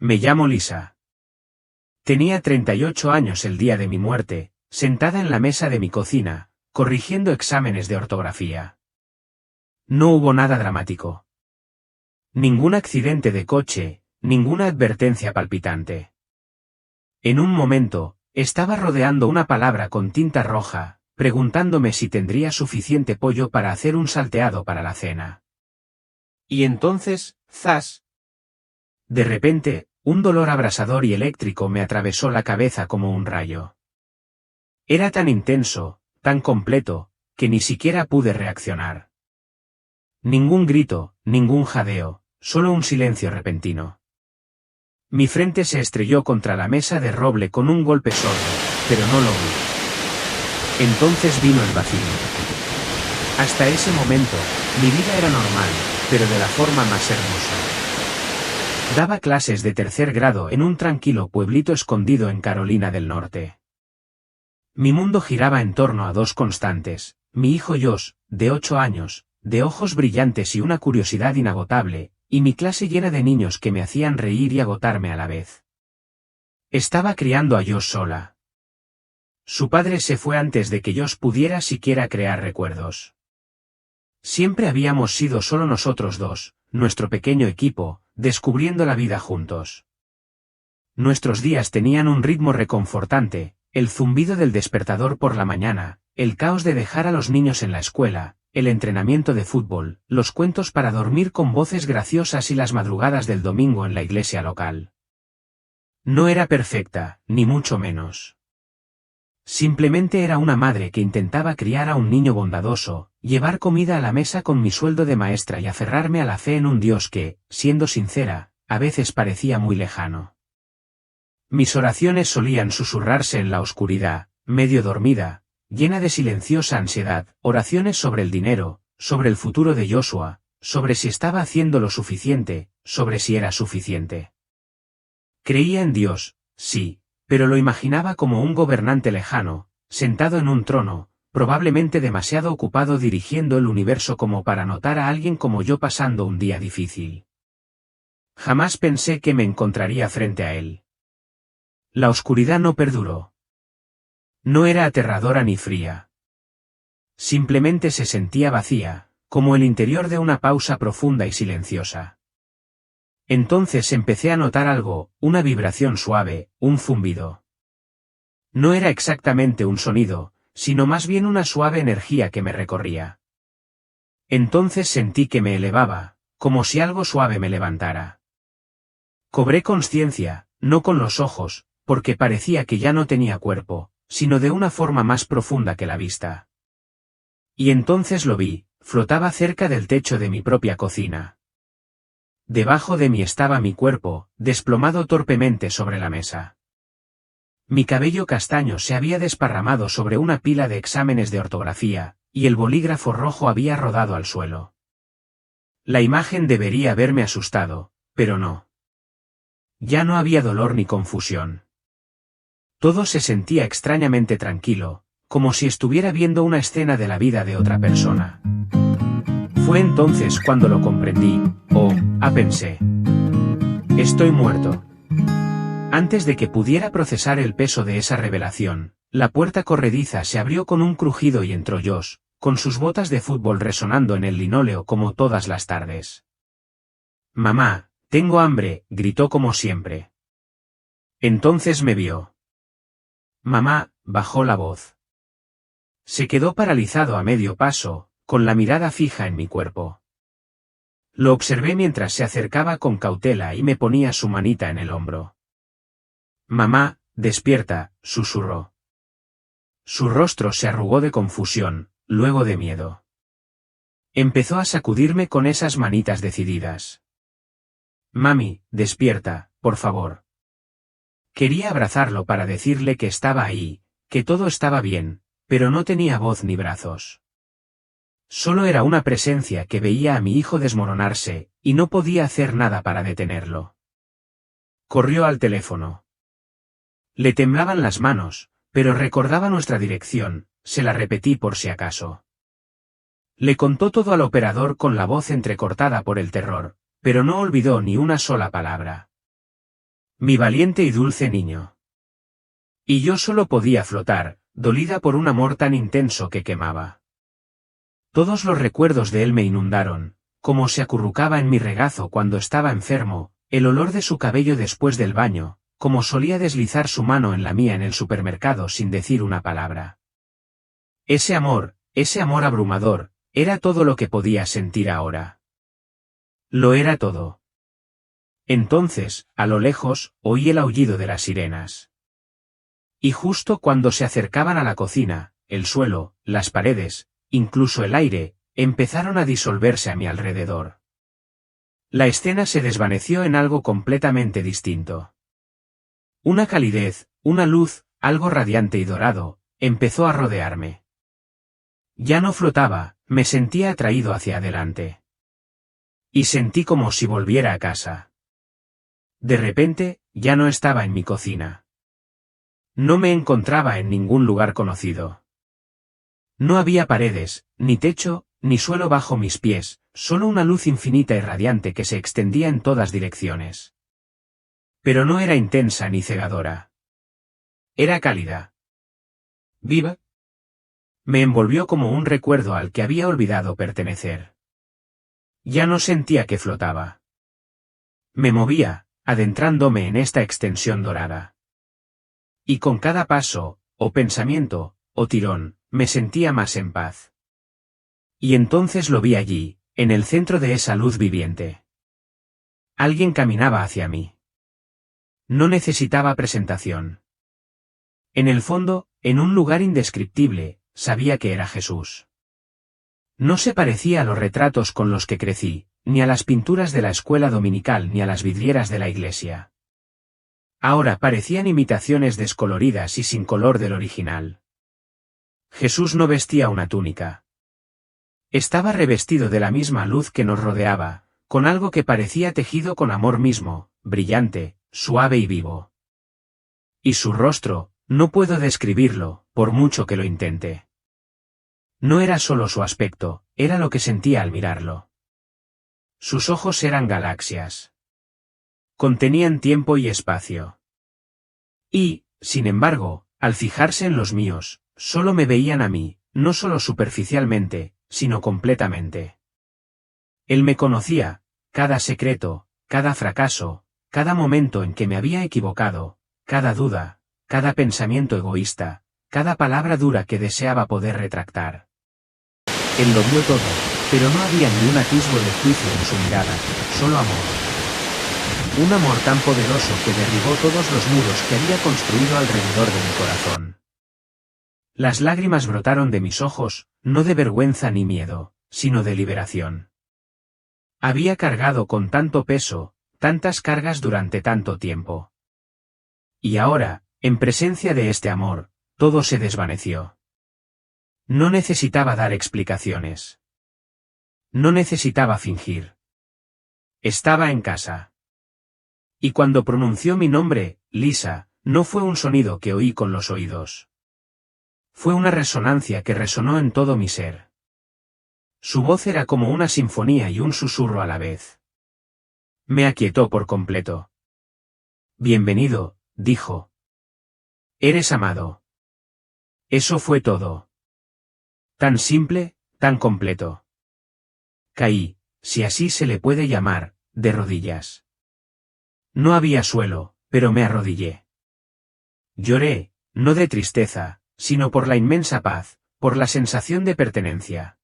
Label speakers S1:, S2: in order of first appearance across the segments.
S1: Me llamo Lisa. Tenía 38 años el día de mi muerte, sentada en la mesa de mi cocina, corrigiendo exámenes de ortografía. No hubo nada dramático. Ningún accidente de coche, ninguna advertencia palpitante. En un momento, estaba rodeando una palabra con tinta roja, preguntándome si tendría suficiente pollo para hacer un salteado para la cena. Y entonces, ¡zas! De repente, un dolor abrasador y eléctrico me atravesó la cabeza como un rayo. Era tan intenso, tan completo, que ni siquiera pude reaccionar. Ningún grito, ningún jadeo, solo un silencio repentino. Mi frente se estrelló contra la mesa de roble con un golpe sordo, pero no lo vi. Entonces vino el vacío. Hasta ese momento, mi vida era normal, pero de la forma más hermosa. Daba clases de tercer grado en un tranquilo pueblito escondido en Carolina del Norte. Mi mundo giraba en torno a dos constantes, mi hijo Josh, de 8 años, de ojos brillantes y una curiosidad inagotable, y mi clase llena de niños que me hacían reír y agotarme a la vez. Estaba criando a Josh sola. Su padre se fue antes de que Josh pudiera siquiera crear recuerdos. Siempre habíamos sido solo nosotros dos, nuestro pequeño equipo, descubriendo la vida juntos. Nuestros días tenían un ritmo reconfortante, el zumbido del despertador por la mañana, el caos de dejar a los niños en la escuela, el entrenamiento de fútbol, los cuentos para dormir con voces graciosas y las madrugadas del domingo en la iglesia local. No era perfecta, ni mucho menos. Simplemente era una madre que intentaba criar a un niño bondadoso, llevar comida a la mesa con mi sueldo de maestra y aferrarme a la fe en un Dios que, siendo sincera, a veces parecía muy lejano. Mis oraciones solían susurrarse en la oscuridad, medio dormida, llena de silenciosa ansiedad, oraciones sobre el dinero, sobre el futuro de Joshua, sobre si estaba haciendo lo suficiente, sobre si era suficiente. Creía en Dios, sí, pero lo imaginaba como un gobernante lejano, sentado en un trono, probablemente demasiado ocupado dirigiendo el universo como para notar a alguien como yo pasando un día difícil. Jamás pensé que me encontraría frente a él. La oscuridad no perduró. No era aterradora ni fría. Simplemente se sentía vacía, como el interior de una pausa profunda y silenciosa. Entonces empecé a notar algo, una vibración suave, un zumbido. No era exactamente un sonido, sino más bien una suave energía que me recorría. Entonces sentí que me elevaba, como si algo suave me levantara. Cobré conciencia, no con los ojos, porque parecía que ya no tenía cuerpo, sino de una forma más profunda que la vista. Y entonces lo vi, flotaba cerca del techo de mi propia cocina. Debajo de mí estaba mi cuerpo, desplomado torpemente sobre la mesa. Mi cabello castaño se había desparramado sobre una pila de exámenes de ortografía, y el bolígrafo rojo había rodado al suelo. La imagen debería haberme asustado, pero no. Ya no había dolor ni confusión. Todo se sentía extrañamente tranquilo, como si estuviera viendo una escena de la vida de otra persona. Fue entonces cuando lo comprendí, pensé. Estoy muerto. Antes de que pudiera procesar el peso de esa revelación, la puerta corrediza se abrió con un crujido y entró Josh, con sus botas de fútbol resonando en el linóleo como todas las tardes. «Mamá, tengo hambre», gritó como siempre. Entonces me vio. «Mamá», bajó la voz. Se quedó paralizado a medio paso, con la mirada fija en mi cuerpo. Lo observé mientras se acercaba con cautela y me ponía su manita en el hombro. «Mamá, despierta», susurró. Su rostro se arrugó de confusión, luego de miedo. Empezó a sacudirme con esas manitas decididas. «Mami, despierta, por favor». Quería abrazarlo para decirle que estaba ahí, que todo estaba bien, pero no tenía voz ni brazos. Solo era una presencia que veía a mi hijo desmoronarse, y no podía hacer nada para detenerlo. Corrió al teléfono. Le temblaban las manos, pero recordaba nuestra dirección, se la repetí por si acaso. Le contó todo al operador con la voz entrecortada por el terror, pero no olvidó ni una sola palabra. Mi valiente y dulce niño. Y yo solo podía flotar, dolida por un amor tan intenso que quemaba. Todos los recuerdos de él me inundaron, como se acurrucaba en mi regazo cuando estaba enfermo, el olor de su cabello después del baño, como solía deslizar su mano en la mía en el supermercado sin decir una palabra. Ese amor abrumador, era todo lo que podía sentir ahora. Lo era todo. Entonces, a lo lejos, oí el aullido de las sirenas. Y justo cuando se acercaban a la cocina, el suelo, las paredes, incluso el aire, empezaron a disolverse a mi alrededor. La escena se desvaneció en algo completamente distinto. Una calidez, una luz, algo radiante y dorado, empezó a rodearme. Ya no flotaba, me sentía atraído hacia adelante. Y sentí como si volviera a casa. De repente, ya no estaba en mi cocina. No me encontraba en ningún lugar conocido. No había paredes, ni techo, ni suelo bajo mis pies, solo una luz infinita y radiante que se extendía en todas direcciones. Pero no era intensa ni cegadora. Era cálida. Viva. Me envolvió como un recuerdo al que había olvidado pertenecer. Ya no sentía que flotaba. Me movía, adentrándome en esta extensión dorada. Y con cada paso, o pensamiento, o tirón, me sentía más en paz. Y entonces lo vi allí, en el centro de esa luz viviente. Alguien caminaba hacia mí. No necesitaba presentación. En el fondo, en un lugar indescriptible, sabía que era Jesús. No se parecía a los retratos con los que crecí, ni a las pinturas de la escuela dominical ni a las vidrieras de la iglesia. Ahora parecían imitaciones descoloridas y sin color del original. Jesús no vestía una túnica. Estaba revestido de la misma luz que nos rodeaba, con algo que parecía tejido con amor mismo, brillante, suave y vivo. Y su rostro, no puedo describirlo, por mucho que lo intente. No era solo su aspecto, era lo que sentía al mirarlo. Sus ojos eran galaxias. Contenían tiempo y espacio. Y, sin embargo, al fijarse en los míos, solo me veían a mí, no solo superficialmente, sino completamente. Él me conocía, cada secreto, cada fracaso, cada momento en que me había equivocado, cada duda, cada pensamiento egoísta, cada palabra dura que deseaba poder retractar. Él lo vio todo, pero no había ni un atisbo de juicio en su mirada, solo amor. Un amor tan poderoso que derribó todos los muros que había construido alrededor de mi corazón. Las lágrimas brotaron de mis ojos, no de vergüenza ni miedo, sino de liberación. Había cargado con tanto peso, tantas cargas durante tanto tiempo. Y ahora, en presencia de este amor, todo se desvaneció. No necesitaba dar explicaciones. No necesitaba fingir. Estaba en casa. Y cuando pronunció mi nombre, Lisa, no fue un sonido que oí con los oídos. Fue una resonancia que resonó en todo mi ser. Su voz era como una sinfonía y un susurro a la vez. Me aquietó por completo. Bienvenido, dijo. Eres amado. Eso fue todo. Tan simple, tan completo. Caí, si así se le puede llamar, de rodillas. No había suelo, pero me arrodillé. Lloré, no de tristeza, sino por la inmensa paz, por la sensación de pertenencia.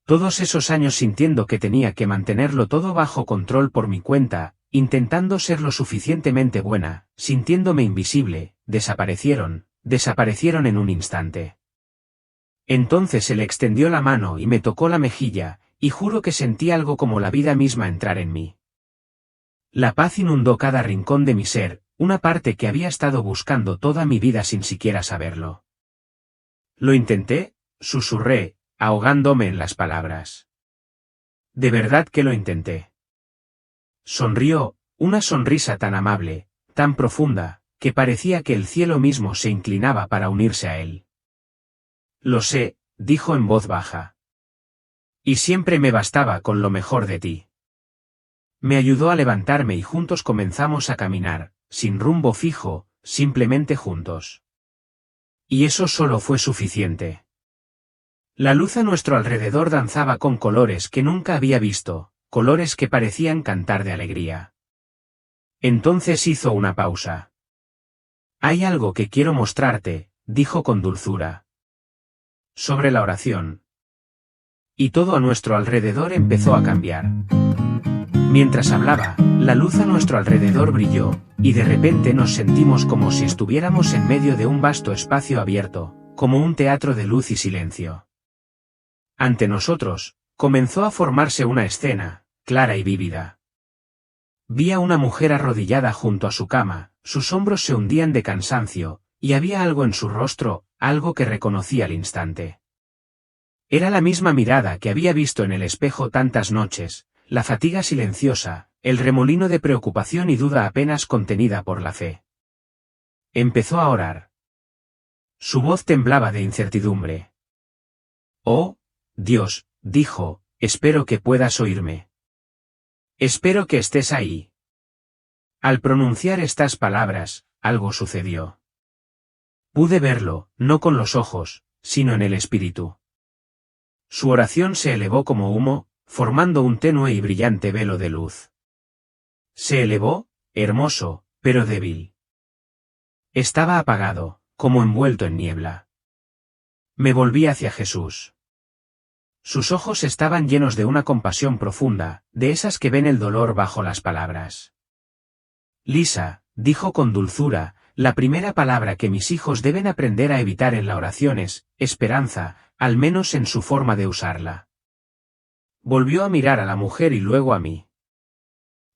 S1: Todos esos años sintiendo que tenía que mantenerlo todo bajo control por mi cuenta, intentando ser lo suficientemente buena, sintiéndome invisible, desaparecieron en un instante. Entonces él extendió la mano y me tocó la mejilla, y juro que sentí algo como la vida misma entrar en mí. La paz inundó cada rincón de mi ser, una parte que había estado buscando toda mi vida sin siquiera saberlo. Lo intenté, susurré, ahogándome en las palabras. De verdad que lo intenté. Sonrió, una sonrisa tan amable, tan profunda, que parecía que el cielo mismo se inclinaba para unirse a él. Lo sé, dijo en voz baja. Y siempre me bastaba con lo mejor de ti. Me ayudó a levantarme y juntos comenzamos a caminar, sin rumbo fijo, simplemente juntos. Y eso solo fue suficiente. La luz a nuestro alrededor danzaba con colores que nunca había visto, colores que parecían cantar de alegría. Entonces hizo una pausa. Hay algo que quiero mostrarte, dijo con dulzura. Sobre la oración. Y todo a nuestro alrededor empezó a cambiar. Mientras hablaba, la luz a nuestro alrededor brilló, y de repente nos sentimos como si estuviéramos en medio de un vasto espacio abierto, como un teatro de luz y silencio. Ante nosotros, comenzó a formarse una escena, clara y vívida. Vi a una mujer arrodillada junto a su cama, sus hombros se hundían de cansancio, y había algo en su rostro, algo que reconocí al instante. Era la misma mirada que había visto en el espejo tantas noches, la fatiga silenciosa, el remolino de preocupación y duda apenas contenida por la fe. Empezó a orar. Su voz temblaba de incertidumbre. Oh, Dios, dijo, espero que puedas oírme. Espero que estés ahí. Al pronunciar estas palabras, algo sucedió. Pude verlo, no con los ojos, sino en el espíritu. Su oración se elevó como humo, formando un tenue y brillante velo de luz. Se elevó, hermoso, pero débil. Estaba apagado, como envuelto en niebla. Me volví hacia Jesús. Sus ojos estaban llenos de una compasión profunda, de esas que ven el dolor bajo las palabras. Lisa, dijo con dulzura, la primera palabra que mis hijos deben aprender a evitar en la oración es, esperanza, al menos en su forma de usarla. Volvió a mirar a la mujer y luego a mí.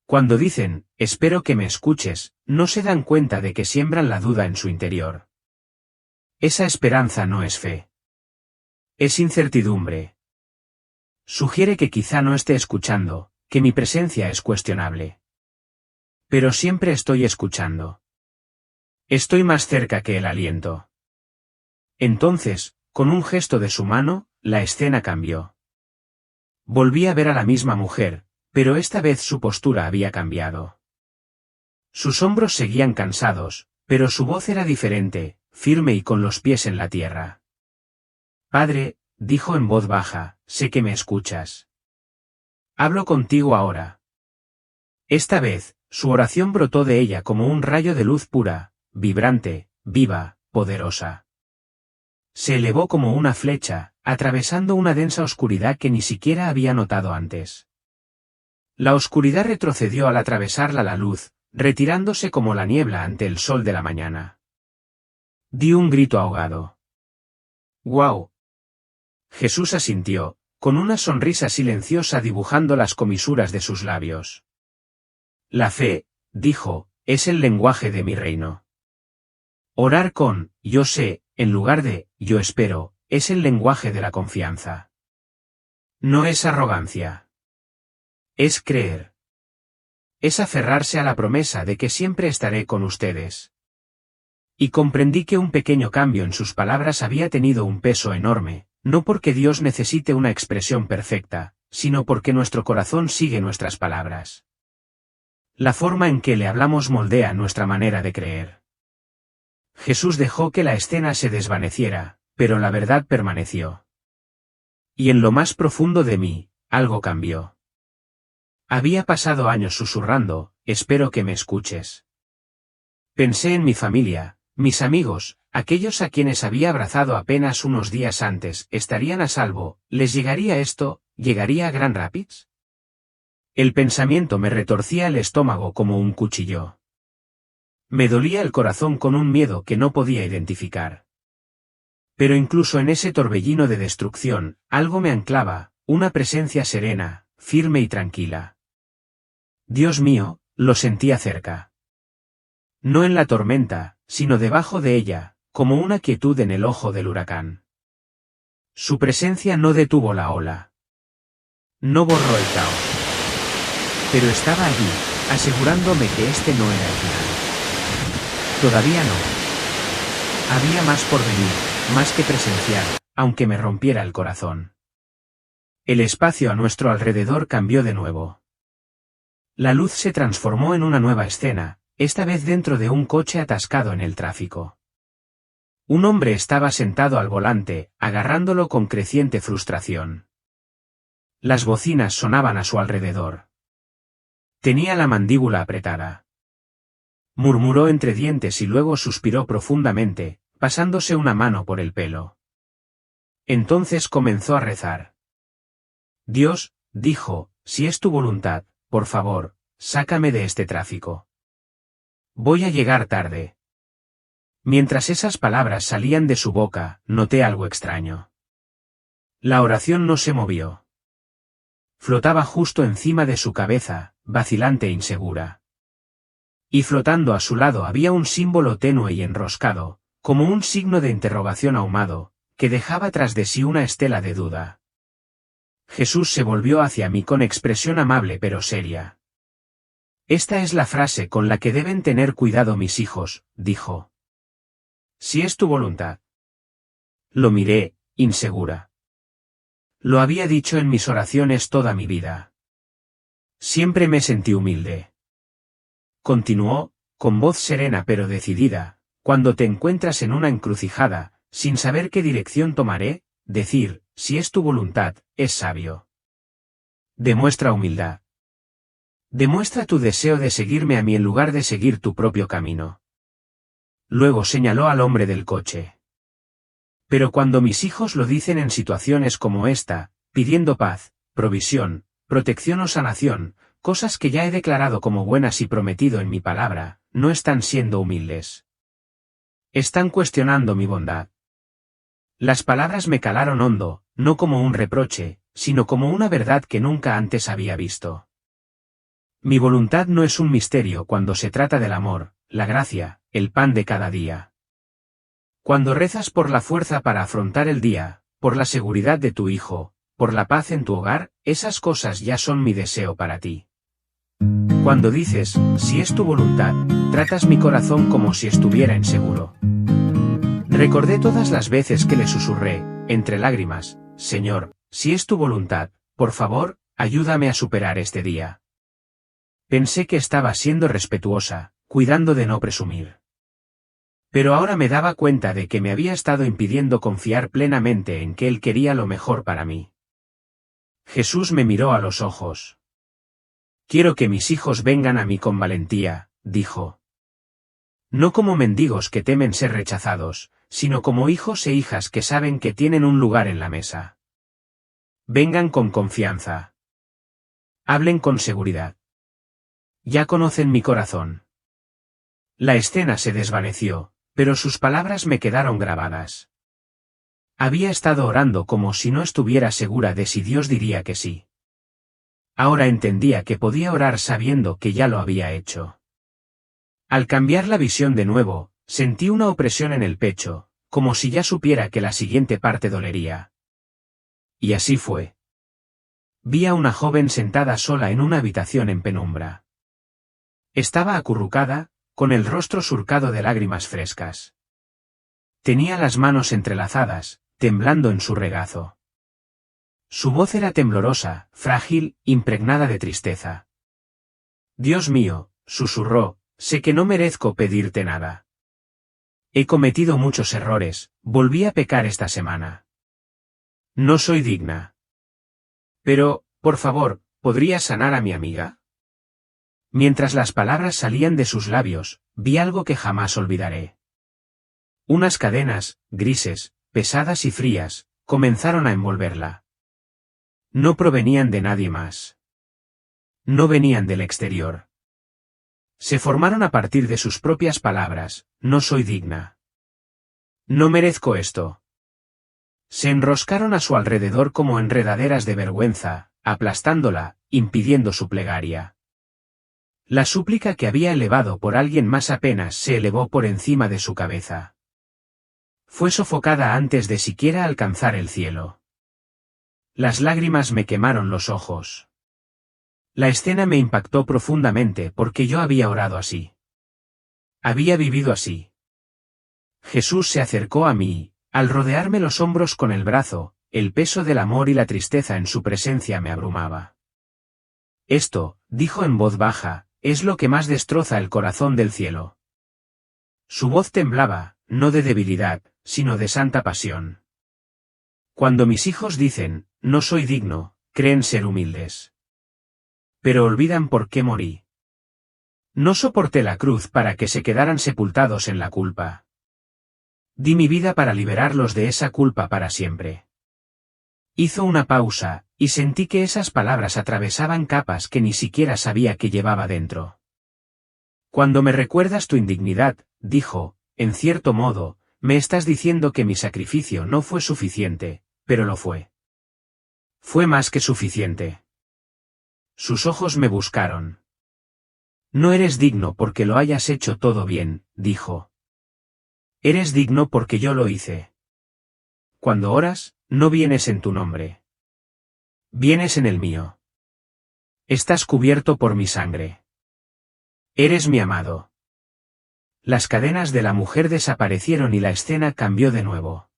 S1: Cuando dicen, espero que me escuches, no se dan cuenta de que siembran la duda en su interior. Esa esperanza no es fe. Es incertidumbre. Sugiere que quizá no esté escuchando, que mi presencia es cuestionable. Pero siempre estoy escuchando. Estoy más cerca que el aliento. Entonces, con un gesto de su mano, la escena cambió. Volví a ver a la misma mujer, pero esta vez su postura había cambiado. Sus hombros seguían cansados, pero su voz era diferente, firme y con los pies en la tierra. Padre, dijo en voz baja, sé que me escuchas. Hablo contigo ahora. Esta vez, su oración brotó de ella como un rayo de luz pura, vibrante, viva, poderosa. Se elevó como una flecha, atravesando una densa oscuridad que ni siquiera había notado antes. La oscuridad retrocedió al atravesarla la luz, retirándose como la niebla ante el sol de la mañana. Di un grito ahogado. ¡Guau! Jesús asintió, con una sonrisa silenciosa dibujando las comisuras de sus labios. La fe, dijo, es el lenguaje de mi reino. Orar con, yo sé, en lugar de, yo espero, es el lenguaje de la confianza. No es arrogancia. Es creer. Es aferrarse a la promesa de que siempre estaré con ustedes. Y comprendí que un pequeño cambio en sus palabras había tenido un peso enorme, no porque Dios necesite una expresión perfecta, sino porque nuestro corazón sigue nuestras palabras. La forma en que le hablamos moldea nuestra manera de creer. Jesús dejó que la escena se desvaneciera, pero la verdad permaneció. Y en lo más profundo de mí, algo cambió. Había pasado años susurrando, espero que me escuches. Pensé en mi familia, mis amigos, aquellos a quienes había abrazado apenas unos días antes, ¿estarían a salvo? ¿Les llegaría esto? ¿Llegaría a Grand Rapids? El pensamiento me retorcía el estómago como un cuchillo. Me dolía el corazón con un miedo que no podía identificar. Pero incluso en ese torbellino de destrucción, algo me anclaba, una presencia serena, firme y tranquila. Dios mío, lo sentía cerca. No en la tormenta, sino debajo de ella, como una quietud en el ojo del huracán. Su presencia no detuvo la ola. No borró el caos. Pero estaba allí, asegurándome que este no era el final. Todavía no. Había más por venir, más que presenciar, aunque me rompiera el corazón. El espacio a nuestro alrededor cambió de nuevo. La luz se transformó en una nueva escena, esta vez dentro de un coche atascado en el tráfico. Un hombre estaba sentado al volante, agarrándolo con creciente frustración. Las bocinas sonaban a su alrededor. Tenía la mandíbula apretada. Murmuró entre dientes y luego suspiró profundamente, pasándose una mano por el pelo. Entonces comenzó a rezar. Dios, dijo, si es tu voluntad, por favor, sácame de este tráfico. Voy a llegar tarde. Mientras esas palabras salían de su boca, noté algo extraño. La oración no se movió. Flotaba justo encima de su cabeza, vacilante e insegura. Y flotando a su lado había un símbolo tenue y enroscado, como un signo de interrogación ahumado, que dejaba tras de sí una estela de duda. Jesús se volvió hacia mí con expresión amable pero seria. Esta es la frase con la que deben tener cuidado mis hijos, dijo. Si es tu voluntad. Lo miré, insegura. Lo había dicho en mis oraciones toda mi vida. Siempre me sentí humilde. Continuó, con voz serena pero decidida, cuando te encuentras en una encrucijada, sin saber qué dirección tomaré, decir, si es tu voluntad, es sabio. Demuestra humildad. Demuestra tu deseo de seguirme a mí en lugar de seguir tu propio camino. Luego señaló al hombre del coche. Pero cuando mis hijos lo dicen en situaciones como esta, pidiendo paz, provisión, protección o sanación, cosas que ya he declarado como buenas y prometido en mi palabra, no están siendo humildes. Están cuestionando mi bondad. Las palabras me calaron hondo, no como un reproche, sino como una verdad que nunca antes había visto. Mi voluntad no es un misterio cuando se trata del amor, la gracia, el pan de cada día. Cuando rezas por la fuerza para afrontar el día, por la seguridad de tu hijo, por la paz en tu hogar, esas cosas ya son mi deseo para ti. Cuando dices, si es tu voluntad, tratas mi corazón como si estuviera inseguro. Recordé todas las veces que le susurré, entre lágrimas, Señor, si es tu voluntad, por favor, ayúdame a superar este día. Pensé que estaba siendo respetuosa, cuidando de no presumir. Pero ahora me daba cuenta de que me había estado impidiendo confiar plenamente en que Él quería lo mejor para mí. Jesús me miró a los ojos. Quiero que mis hijos vengan a mí con valentía, dijo. No como mendigos que temen ser rechazados, sino como hijos e hijas que saben que tienen un lugar en la mesa. Vengan con confianza. Hablen con seguridad. Ya conocen mi corazón. La escena se desvaneció, pero sus palabras me quedaron grabadas. Había estado orando como si no estuviera segura de si Dios diría que sí. Ahora entendía que podía orar sabiendo que ya lo había hecho. Al cambiar la visión de nuevo, sentí una opresión en el pecho, como si ya supiera que la siguiente parte dolería. Y así fue. Vi a una joven sentada sola en una habitación en penumbra. Estaba acurrucada, con el rostro surcado de lágrimas frescas. Tenía las manos entrelazadas, temblando en su regazo. Su voz era temblorosa, frágil, impregnada de tristeza. Dios mío, susurró, sé que no merezco pedirte nada. He cometido muchos errores, volví a pecar esta semana. No soy digna. Pero, por favor, ¿podrías sanar a mi amiga? Mientras las palabras salían de sus labios, vi algo que jamás olvidaré. Unas cadenas, grises, pesadas y frías, comenzaron a envolverla. No provenían de nadie más. No venían del exterior. Se formaron a partir de sus propias palabras, no soy digna. No merezco esto. Se enroscaron a su alrededor como enredaderas de vergüenza, aplastándola, impidiendo su plegaria. La súplica que había elevado por alguien más apenas se elevó por encima de su cabeza. Fue sofocada antes de siquiera alcanzar el cielo. Las lágrimas me quemaron los ojos. La escena me impactó profundamente porque yo había orado así. Había vivido así. Jesús se acercó a mí, al rodearme los hombros con el brazo, el peso del amor y la tristeza en su presencia me abrumaba. Esto, dijo en voz baja, es lo que más destroza el corazón del cielo. Su voz temblaba, no de debilidad, sino de santa pasión. Cuando mis hijos dicen, no soy digno, creen ser humildes. Pero olvidan por qué morí. No soporté la cruz para que se quedaran sepultados en la culpa. Di mi vida para liberarlos de esa culpa para siempre. Hizo una pausa, y sentí que esas palabras atravesaban capas que ni siquiera sabía que llevaba dentro. Cuando me recuerdas tu indignidad, dijo, en cierto modo, me estás diciendo que mi sacrificio no fue suficiente, pero lo fue. Fue más que suficiente. Sus ojos me buscaron. No eres digno porque lo hayas hecho todo bien, dijo. Eres digno porque yo lo hice. Cuando oras, no vienes en tu nombre. Vienes en el mío. Estás cubierto por mi sangre. Eres mi amado. Las cadenas de la mujer desaparecieron y la escena cambió de nuevo.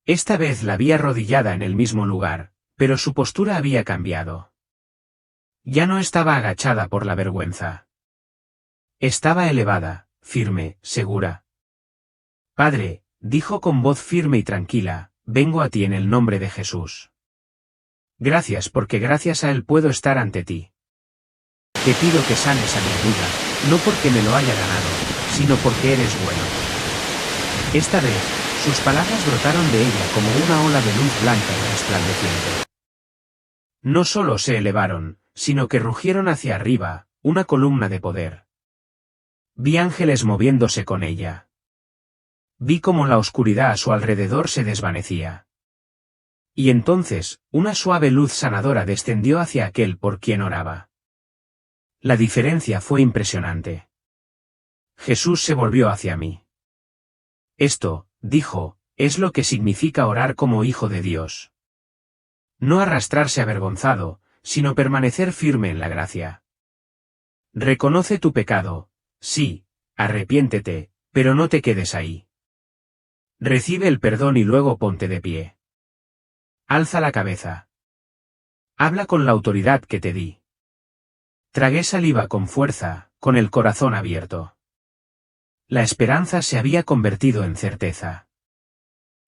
S1: Esta vez la vi arrodillada en el mismo lugar, pero su postura había cambiado. Ya no estaba agachada por la vergüenza. Estaba elevada, firme, segura. Padre, dijo con voz firme y tranquila, vengo a ti en el nombre de Jesús. Gracias porque gracias a él puedo estar ante ti. Te pido que sanes a mi amiga, no porque me lo haya ganado, sino porque eres bueno. Esta vez, sus palabras brotaron de ella como una ola de luz blanca y resplandeciente. No solo se elevaron, sino que rugieron hacia arriba, una columna de poder. Vi ángeles moviéndose con ella. Vi cómo la oscuridad a su alrededor se desvanecía. Y entonces, una suave luz sanadora descendió hacia aquel por quien oraba. La diferencia fue impresionante. Jesús se volvió hacia mí. Esto, dijo, es lo que significa orar como hijo de Dios. No arrastrarse avergonzado, sino permanecer firme en la gracia. Reconoce tu pecado, sí, arrepiéntete, pero no te quedes ahí. Recibe el perdón y luego ponte de pie. Alza la cabeza. Habla con la autoridad que te di. Tragué saliva con fuerza, con el corazón abierto. La esperanza se había convertido en certeza.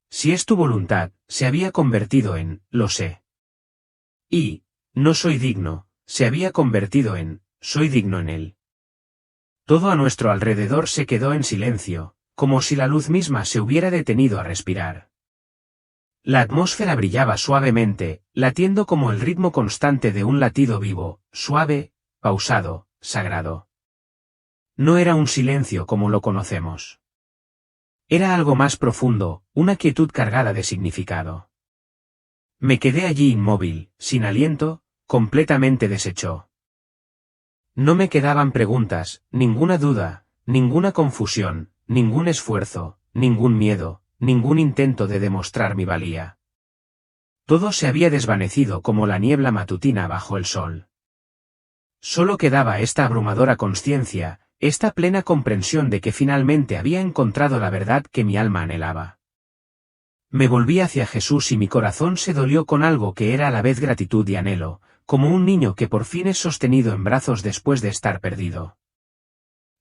S1: Si es tu voluntad, se había convertido en, lo sé. Y, no soy digno, se había convertido en, soy digno en él. Todo a nuestro alrededor se quedó en silencio, como si la luz misma se hubiera detenido a respirar. La atmósfera brillaba suavemente, latiendo como el ritmo constante de un latido vivo, suave, pausado, sagrado. No era un silencio como lo conocemos. Era algo más profundo, una quietud cargada de significado. Me quedé allí inmóvil, sin aliento, completamente deshecho. No me quedaban preguntas, ninguna duda, ninguna confusión, ningún esfuerzo, ningún miedo, ningún intento de demostrar mi valía. Todo se había desvanecido como la niebla matutina bajo el sol. Solo quedaba esta abrumadora consciencia, esta plena comprensión de que finalmente había encontrado la verdad que mi alma anhelaba. Me volví hacia Jesús y mi corazón se dolió con algo que era a la vez gratitud y anhelo, como un niño que por fin es sostenido en brazos después de estar perdido.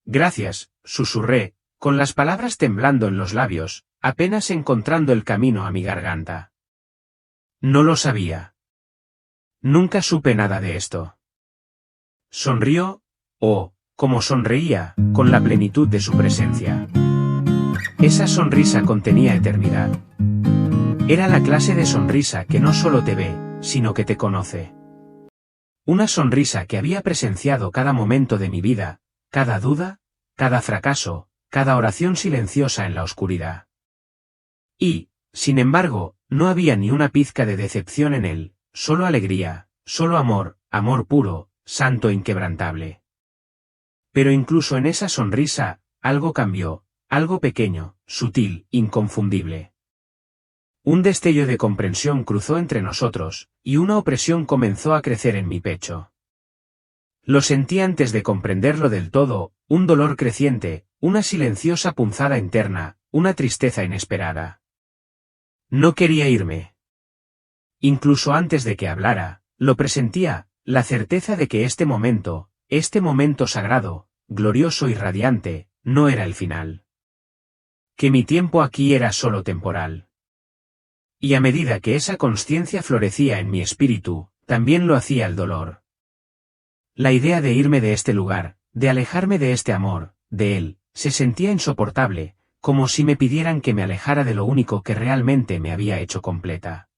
S1: Gracias, susurré, con las palabras temblando en los labios, apenas encontrando el camino a mi garganta. No lo sabía. Nunca supe nada de esto. Sonrió, como sonreía, con la plenitud de su presencia. Esa sonrisa contenía eternidad. Era la clase de sonrisa que no solo te ve, sino que te conoce. Una sonrisa que había presenciado cada momento de mi vida, cada duda, cada fracaso, cada oración silenciosa en la oscuridad. Y, sin embargo, no había ni una pizca de decepción en él, solo alegría, solo amor, amor puro, santo e inquebrantable. Pero incluso en esa sonrisa, algo cambió, algo pequeño, sutil, inconfundible. Un destello de comprensión cruzó entre nosotros, y una opresión comenzó a crecer en mi pecho. Lo sentí antes de comprenderlo del todo, un dolor creciente, una silenciosa punzada interna, una tristeza inesperada. No quería irme. Incluso antes de que hablara, lo presentía, La certeza de que este momento sagrado, glorioso y radiante, no era el final. Que mi tiempo aquí era solo temporal. Y a medida que esa consciencia florecía en mi espíritu, también lo hacía el dolor. La idea de irme de este lugar, de alejarme de este amor, de él, se sentía insoportable, como si me pidieran que me alejara de lo único que realmente me había hecho completa.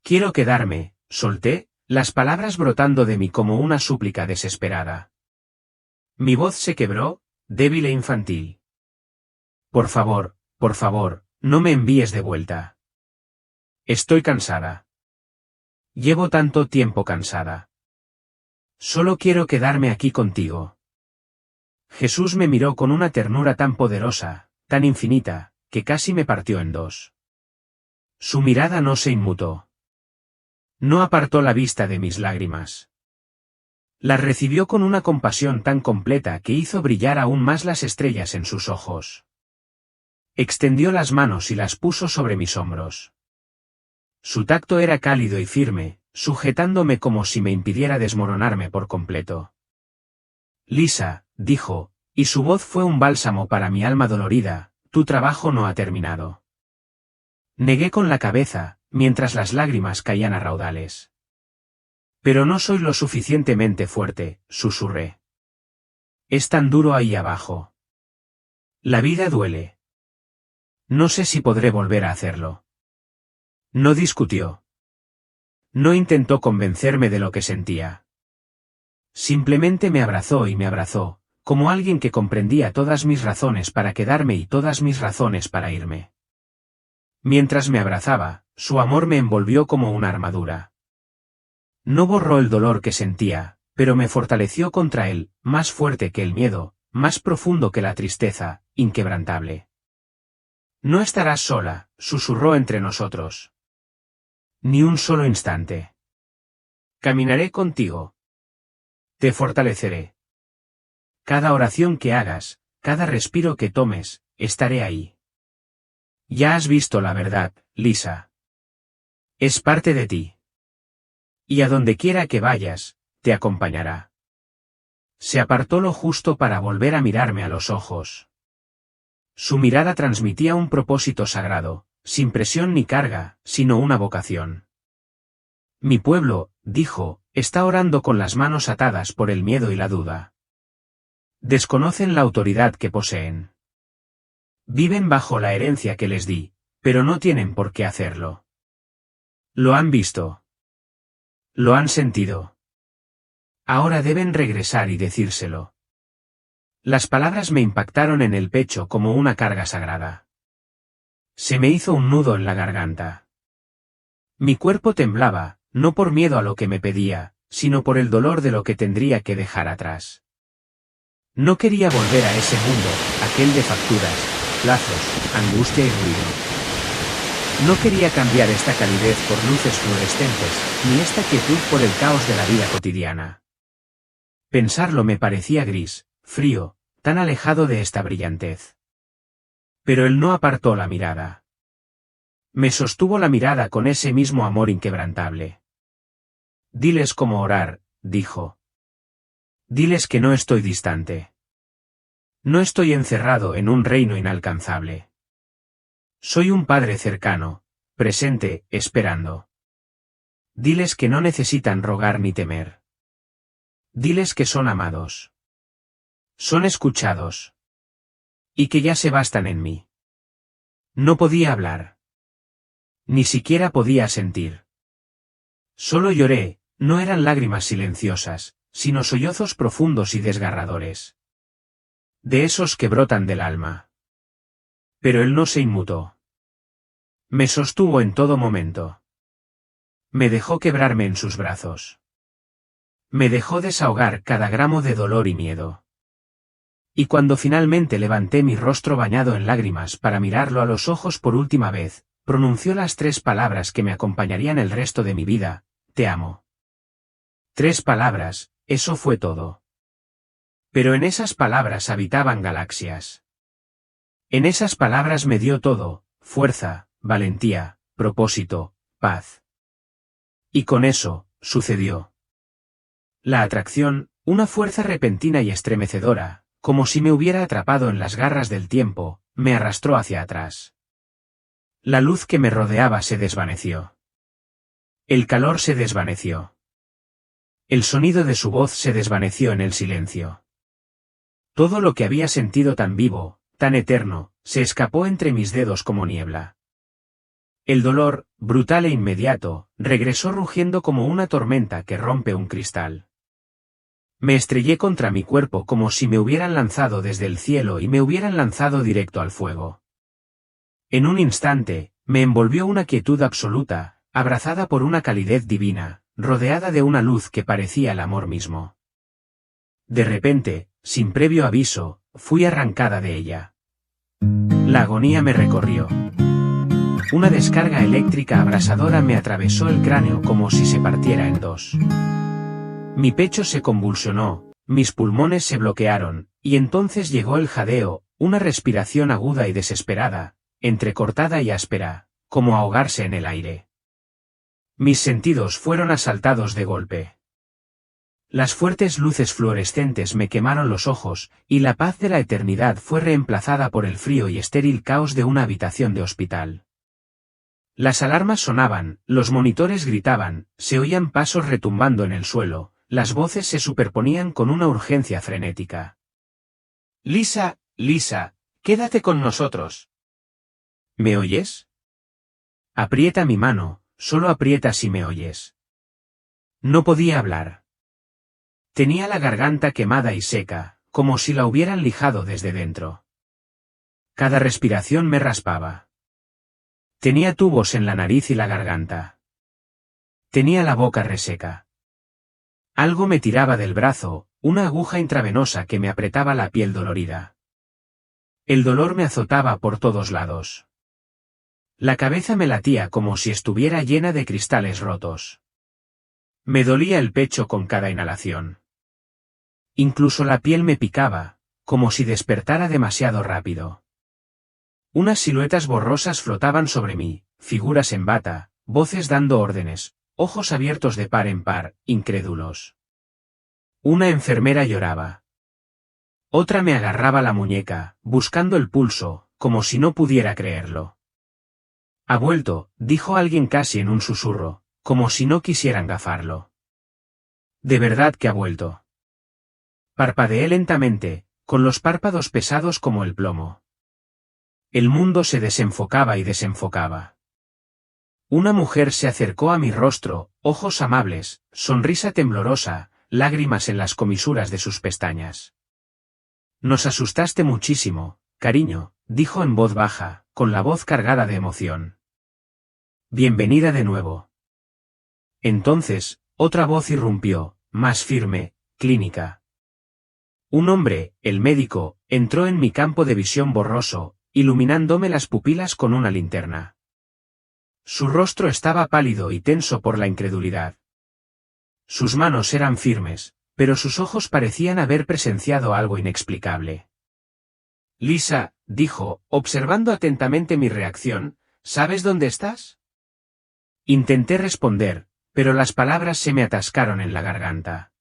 S1: Quiero quedarme, solté, las palabras brotando de mí como una súplica desesperada. Mi voz se quebró, débil e infantil. Por favor, no me envíes de vuelta. Estoy cansada. Llevo tanto tiempo cansada. Solo quiero quedarme aquí contigo. Jesús me miró con una ternura tan poderosa, tan infinita, que casi me partió en dos. Su mirada no se inmutó. No apartó la vista de mis lágrimas. Las recibió con una compasión tan completa que hizo brillar aún más las estrellas en sus ojos. Extendió las manos y las puso sobre mis hombros. Su tacto era cálido y firme, sujetándome como si me impidiera desmoronarme por completo. Lisa, dijo, y su voz fue un bálsamo para mi alma dolorida, tu trabajo no ha terminado. Negué con la cabeza, mientras las lágrimas caían a raudales. Pero no soy lo suficientemente fuerte, susurré. Es tan duro ahí abajo. La vida duele. No sé si podré volver a hacerlo. No discutió. No intentó convencerme de lo que sentía. Simplemente me abrazó y me abrazó, como alguien que comprendía todas mis razones para quedarme y todas mis razones para irme. Mientras me abrazaba, su amor me envolvió como una armadura. No borró el dolor que sentía, pero me fortaleció contra él, más fuerte que el miedo, más profundo que la tristeza, inquebrantable. No estarás sola, susurró entre nosotros. Ni un solo instante. Caminaré contigo. Te fortaleceré. Cada oración que hagas, cada respiro que tomes, estaré ahí. Ya has visto la verdad, Lisa. Es parte de ti. Y a donde quiera que vayas, te acompañará. Se apartó lo justo para volver a mirarme a los ojos. Su mirada transmitía un propósito sagrado, sin presión ni carga, sino una vocación. Mi pueblo, dijo, está orando con las manos atadas por el miedo y la duda. Desconocen la autoridad que poseen. Viven bajo la herencia que les di, pero no tienen por qué hacerlo. Lo han visto. Lo han sentido. Ahora deben regresar y decírselo. Las palabras me impactaron en el pecho como una carga sagrada. Se me hizo un nudo en la garganta. Mi cuerpo temblaba, no por miedo a lo que me pedía, sino por el dolor de lo que tendría que dejar atrás. No quería volver a ese mundo, aquel de facturas, plazos, angustia y ruido. No quería cambiar esta calidez por luces fluorescentes, ni esta quietud por el caos de la vida cotidiana. Pensarlo me parecía gris, frío, tan alejado de esta brillantez. Pero él no apartó la mirada. Me sostuvo la mirada con ese mismo amor inquebrantable. Diles cómo orar, dijo. Diles que no estoy distante. No estoy encerrado en un reino inalcanzable. Soy un padre cercano, presente, esperando. Diles que no necesitan rogar ni temer. Diles que son amados. Son escuchados. Y que ya se bastan en mí. No podía hablar. Ni siquiera podía sentir. Solo lloré, no eran lágrimas silenciosas, sino sollozos profundos y desgarradores. De esos que brotan del alma. Pero él no se inmutó. Me sostuvo en todo momento. Me dejó quebrarme en sus brazos. Me dejó desahogar cada gramo de dolor y miedo. Y cuando finalmente levanté mi rostro bañado en lágrimas para mirarlo a los ojos por última vez, pronunció las 3 palabras que me acompañarían el resto de mi vida: te amo. 3 palabras, eso fue todo. Pero en esas palabras habitaban galaxias. En esas palabras me dio todo: fuerza, valentía, propósito, paz. Y con eso, sucedió. La atracción, una fuerza repentina y estremecedora, como si me hubiera atrapado en las garras del tiempo, me arrastró hacia atrás. La luz que me rodeaba se desvaneció. El calor se desvaneció. El sonido de su voz se desvaneció en el silencio. Todo lo que había sentido tan vivo, tan eterno, se escapó entre mis dedos como niebla. El dolor, brutal e inmediato, regresó rugiendo como una tormenta que rompe un cristal. Me estrellé contra mi cuerpo como si me hubieran lanzado desde el cielo y me hubieran lanzado directo al fuego. En un instante, me envolvió una quietud absoluta, abrazada por una calidez divina, rodeada de una luz que parecía el amor mismo. De repente, sin previo aviso, fui arrancada de ella. La agonía me recorrió. Una descarga eléctrica abrasadora me atravesó el cráneo como si se partiera en dos. Mi pecho se convulsionó, mis pulmones se bloquearon, y entonces llegó el jadeo, una respiración aguda y desesperada, entrecortada y áspera, como ahogarse en el aire. Mis sentidos fueron asaltados de golpe. Las fuertes luces fluorescentes me quemaron los ojos, y la paz de la eternidad fue reemplazada por el frío y estéril caos de una habitación de hospital. Las alarmas sonaban, los monitores gritaban, se oían pasos retumbando en el suelo, las voces se superponían con una urgencia frenética. Lisa, Lisa, quédate con nosotros. ¿Me oyes? Aprieta mi mano, solo aprieta si me oyes. No podía hablar. Tenía la garganta quemada y seca, como si la hubieran lijado desde dentro. Cada respiración me raspaba. Tenía tubos en la nariz y la garganta. Tenía la boca reseca. Algo me tiraba del brazo, una aguja intravenosa que me apretaba la piel dolorida. El dolor me azotaba por todos lados. La cabeza me latía como si estuviera llena de cristales rotos. Me dolía el pecho con cada inhalación. Incluso la piel me picaba, como si despertara demasiado rápido. Unas siluetas borrosas flotaban sobre mí, figuras en bata, voces dando órdenes, ojos abiertos de par en par, incrédulos. Una enfermera lloraba. Otra me agarraba la muñeca, buscando el pulso, como si no pudiera creerlo. Ha vuelto, dijo alguien casi en un susurro, como si no quisieran gafarlo. De verdad que ha vuelto. Parpadeé lentamente, con los párpados pesados como el plomo. El mundo se desenfocaba y desenfocaba. Una mujer se acercó a mi rostro, ojos amables, sonrisa temblorosa, lágrimas en las comisuras de sus pestañas. Nos asustaste muchísimo, cariño, dijo en voz baja, con la voz cargada de emoción. Bienvenida de nuevo. Entonces, otra voz irrumpió, más firme, clínica. Un hombre, el médico, entró en mi campo de visión borroso, iluminándome las pupilas con una linterna. Su rostro estaba pálido y tenso por la incredulidad. Sus manos eran firmes, pero sus ojos parecían haber presenciado algo inexplicable. Lisa, dijo, observando atentamente mi reacción, ¿sabes dónde estás? Intenté responder, pero las palabras se me atascaron en la garganta.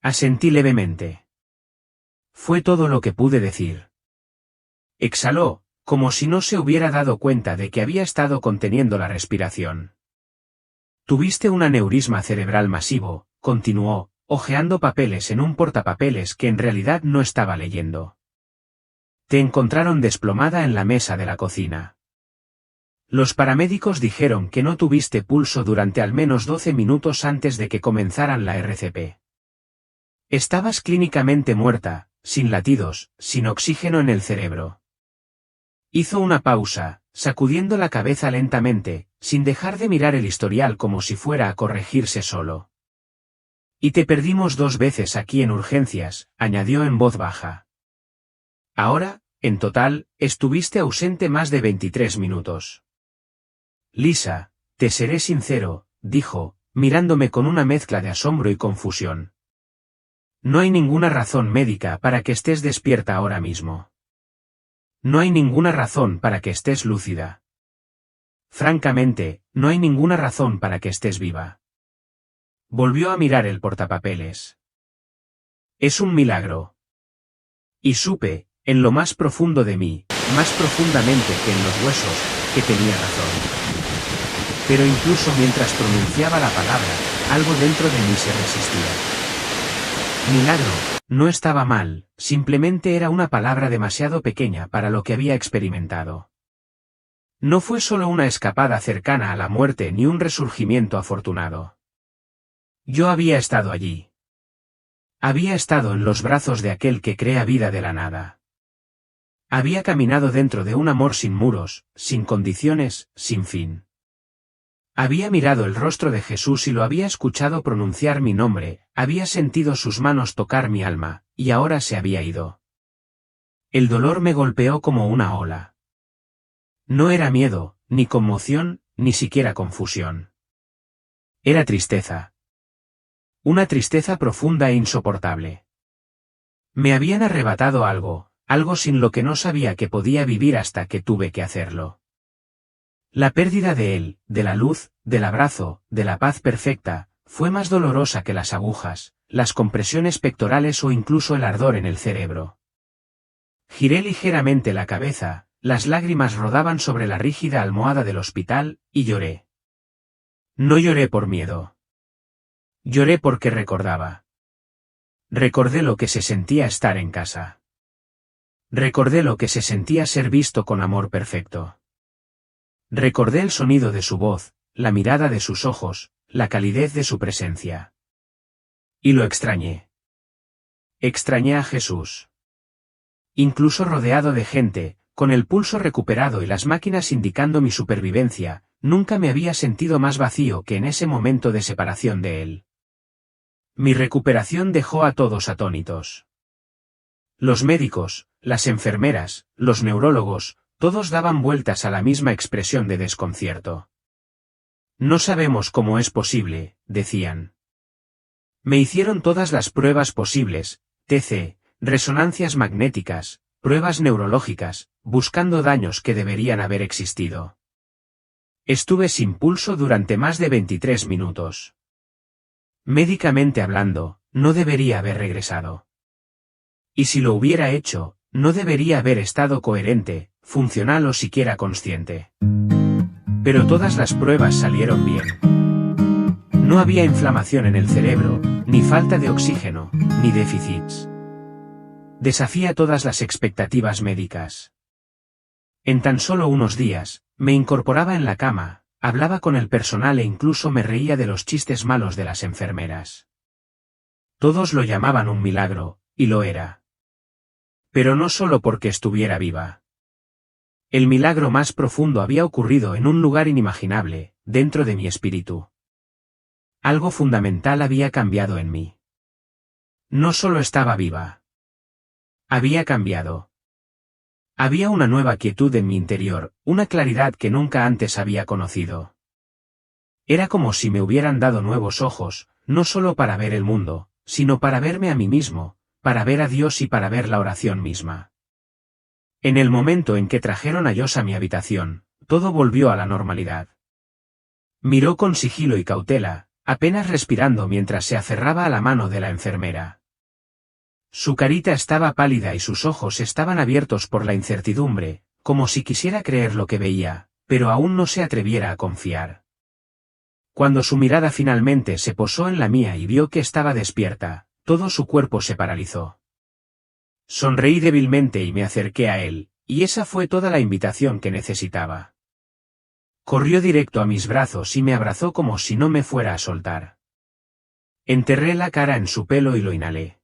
S1: Asentí levemente. Fue todo lo que pude decir. Exhaló, como si no se hubiera dado cuenta de que había estado conteniendo la respiración. Tuviste un aneurisma cerebral masivo, continuó, hojeando papeles en un portapapeles que en realidad no estaba leyendo. Te encontraron desplomada en la mesa de la cocina. Los paramédicos dijeron que no tuviste pulso durante al menos 12 minutos antes de que comenzaran la RCP. Estabas clínicamente muerta, sin latidos, sin oxígeno en el cerebro. Hizo una pausa, sacudiendo la cabeza lentamente, sin dejar de mirar el historial como si fuera a corregirse solo. Y te perdimos 2 veces aquí en urgencias, añadió en voz baja. Ahora, en total, estuviste ausente más de 23 minutos. Lisa, te seré sincero, dijo, mirándome con una mezcla de asombro y confusión. No hay ninguna razón médica para que estés despierta ahora mismo. No hay ninguna razón para que estés lúcida. Francamente, no hay ninguna razón para que estés viva. Volvió a mirar el portapapeles. Es un milagro. Y supe, en lo más profundo de mí, más profundamente que en los huesos, que tenía razón. Pero incluso mientras pronunciaba la palabra, algo dentro de mí se resistía. Milagro, no estaba mal, simplemente era una palabra demasiado pequeña para lo que había experimentado. No fue solo una escapada cercana a la muerte ni un resurgimiento afortunado. Yo había estado allí. Había estado en los brazos de aquel que crea vida de la nada. Había caminado dentro de un amor sin muros, sin condiciones, sin fin. Había mirado el rostro de Jesús y lo había escuchado pronunciar mi nombre, había sentido sus manos tocar mi alma, y ahora se había ido. El dolor me golpeó como una ola. No era miedo, ni conmoción, ni siquiera confusión. Era tristeza. Una tristeza profunda e insoportable. Me habían arrebatado algo, algo sin lo que no sabía que podía vivir hasta que tuve que hacerlo. La pérdida de él, de la luz, del abrazo, de la paz perfecta, fue más dolorosa que las agujas, las compresiones pectorales o incluso el ardor en el cerebro. Giré ligeramente la cabeza, las lágrimas rodaban sobre la rígida almohada del hospital, y lloré. No lloré por miedo. Lloré porque recordaba. Recordé lo que se sentía estar en casa. Recordé lo que se sentía ser visto con amor perfecto. Recordé el sonido de su voz, la mirada de sus ojos, la calidez de su presencia. Y lo extrañé. Extrañé a Jesús. Incluso rodeado de gente, con el pulso recuperado y las máquinas indicando mi supervivencia, nunca me había sentido más vacío que en ese momento de separación de él. Mi recuperación dejó a todos atónitos. Los médicos, las enfermeras, los neurólogos, todos daban vueltas a la misma expresión de desconcierto. No sabemos cómo es posible, decían. Me hicieron todas las pruebas posibles, TC, resonancias magnéticas, pruebas neurológicas, buscando daños que deberían haber existido. Estuve sin pulso durante más de 23 minutos. Médicamente hablando, no debería haber regresado. Y si lo hubiera hecho, no debería haber estado coherente, funcional o siquiera consciente. Pero todas las pruebas salieron bien. No había inflamación en el cerebro, ni falta de oxígeno, ni déficits. Desafía todas las expectativas médicas. En tan solo unos días, me incorporaba en la cama, hablaba con el personal e incluso me reía de los chistes malos de las enfermeras. Todos lo llamaban un milagro, y lo era. Pero no solo porque estuviera viva. El milagro más profundo había ocurrido en un lugar inimaginable, dentro de mi espíritu. Algo fundamental había cambiado en mí. No solo estaba viva. Había cambiado. Había una nueva quietud en mi interior, una claridad que nunca antes había conocido. Era como si me hubieran dado nuevos ojos, no solo para ver el mundo, sino para verme a mí mismo, para ver a Dios y para ver la oración misma. En el momento en que trajeron a Josh a mi habitación, todo volvió a la normalidad. Miró con sigilo y cautela, apenas respirando mientras se aferraba a la mano de la enfermera. Su carita estaba pálida y sus ojos estaban abiertos por la incertidumbre, como si quisiera creer lo que veía, pero aún no se atreviera a confiar. Cuando su mirada finalmente se posó en la mía y vio que estaba despierta, todo su cuerpo se paralizó. Sonreí débilmente y me acerqué a él, y esa fue toda la invitación que necesitaba. Corrió directo a mis brazos y me abrazó como si no me fuera a soltar. Enterré la cara en su pelo y lo inhalé.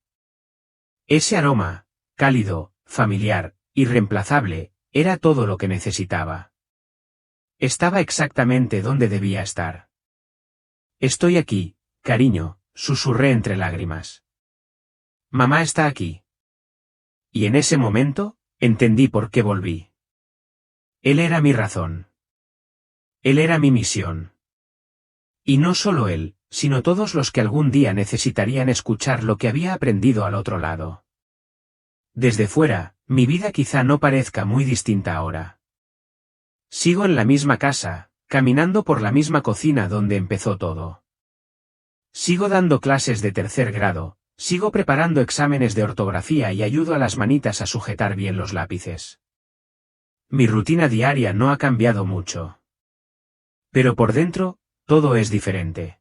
S1: Ese aroma, cálido, familiar, irreemplazable, era todo lo que necesitaba. Estaba exactamente donde debía estar. Estoy aquí, cariño, susurré entre lágrimas. Mamá está aquí. Y en ese momento, entendí por qué volví. Él era mi razón. Él era mi misión. Y no solo él, sino todos los que algún día necesitarían escuchar lo que había aprendido al otro lado. Desde fuera, mi vida quizá no parezca muy distinta ahora. Sigo en la misma casa, caminando por la misma cocina donde empezó todo. Sigo dando clases de tercer grado, sigo preparando exámenes de ortografía y ayudo a las manitas a sujetar bien los lápices. Mi rutina diaria no ha cambiado mucho. Pero por dentro, todo es diferente.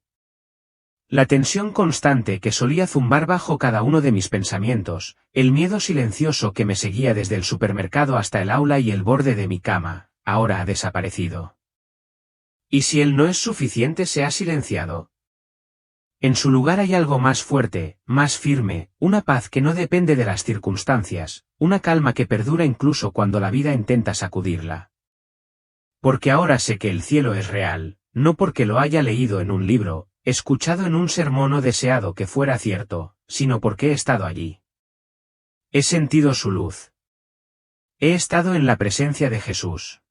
S1: La tensión constante que solía zumbar bajo cada uno de mis pensamientos, el miedo silencioso que me seguía desde el supermercado hasta el aula y el borde de mi cama, ahora ha desaparecido. ¿Y si él no es suficiente, se ha silenciado? En su lugar hay algo más fuerte, más firme, una paz que no depende de las circunstancias, una calma que perdura incluso cuando la vida intenta sacudirla. Porque ahora sé que el cielo es real, no porque lo haya leído en un libro, escuchado en un sermón o deseado que fuera cierto, sino porque he estado allí. He sentido su luz. He estado en la presencia de Jesús.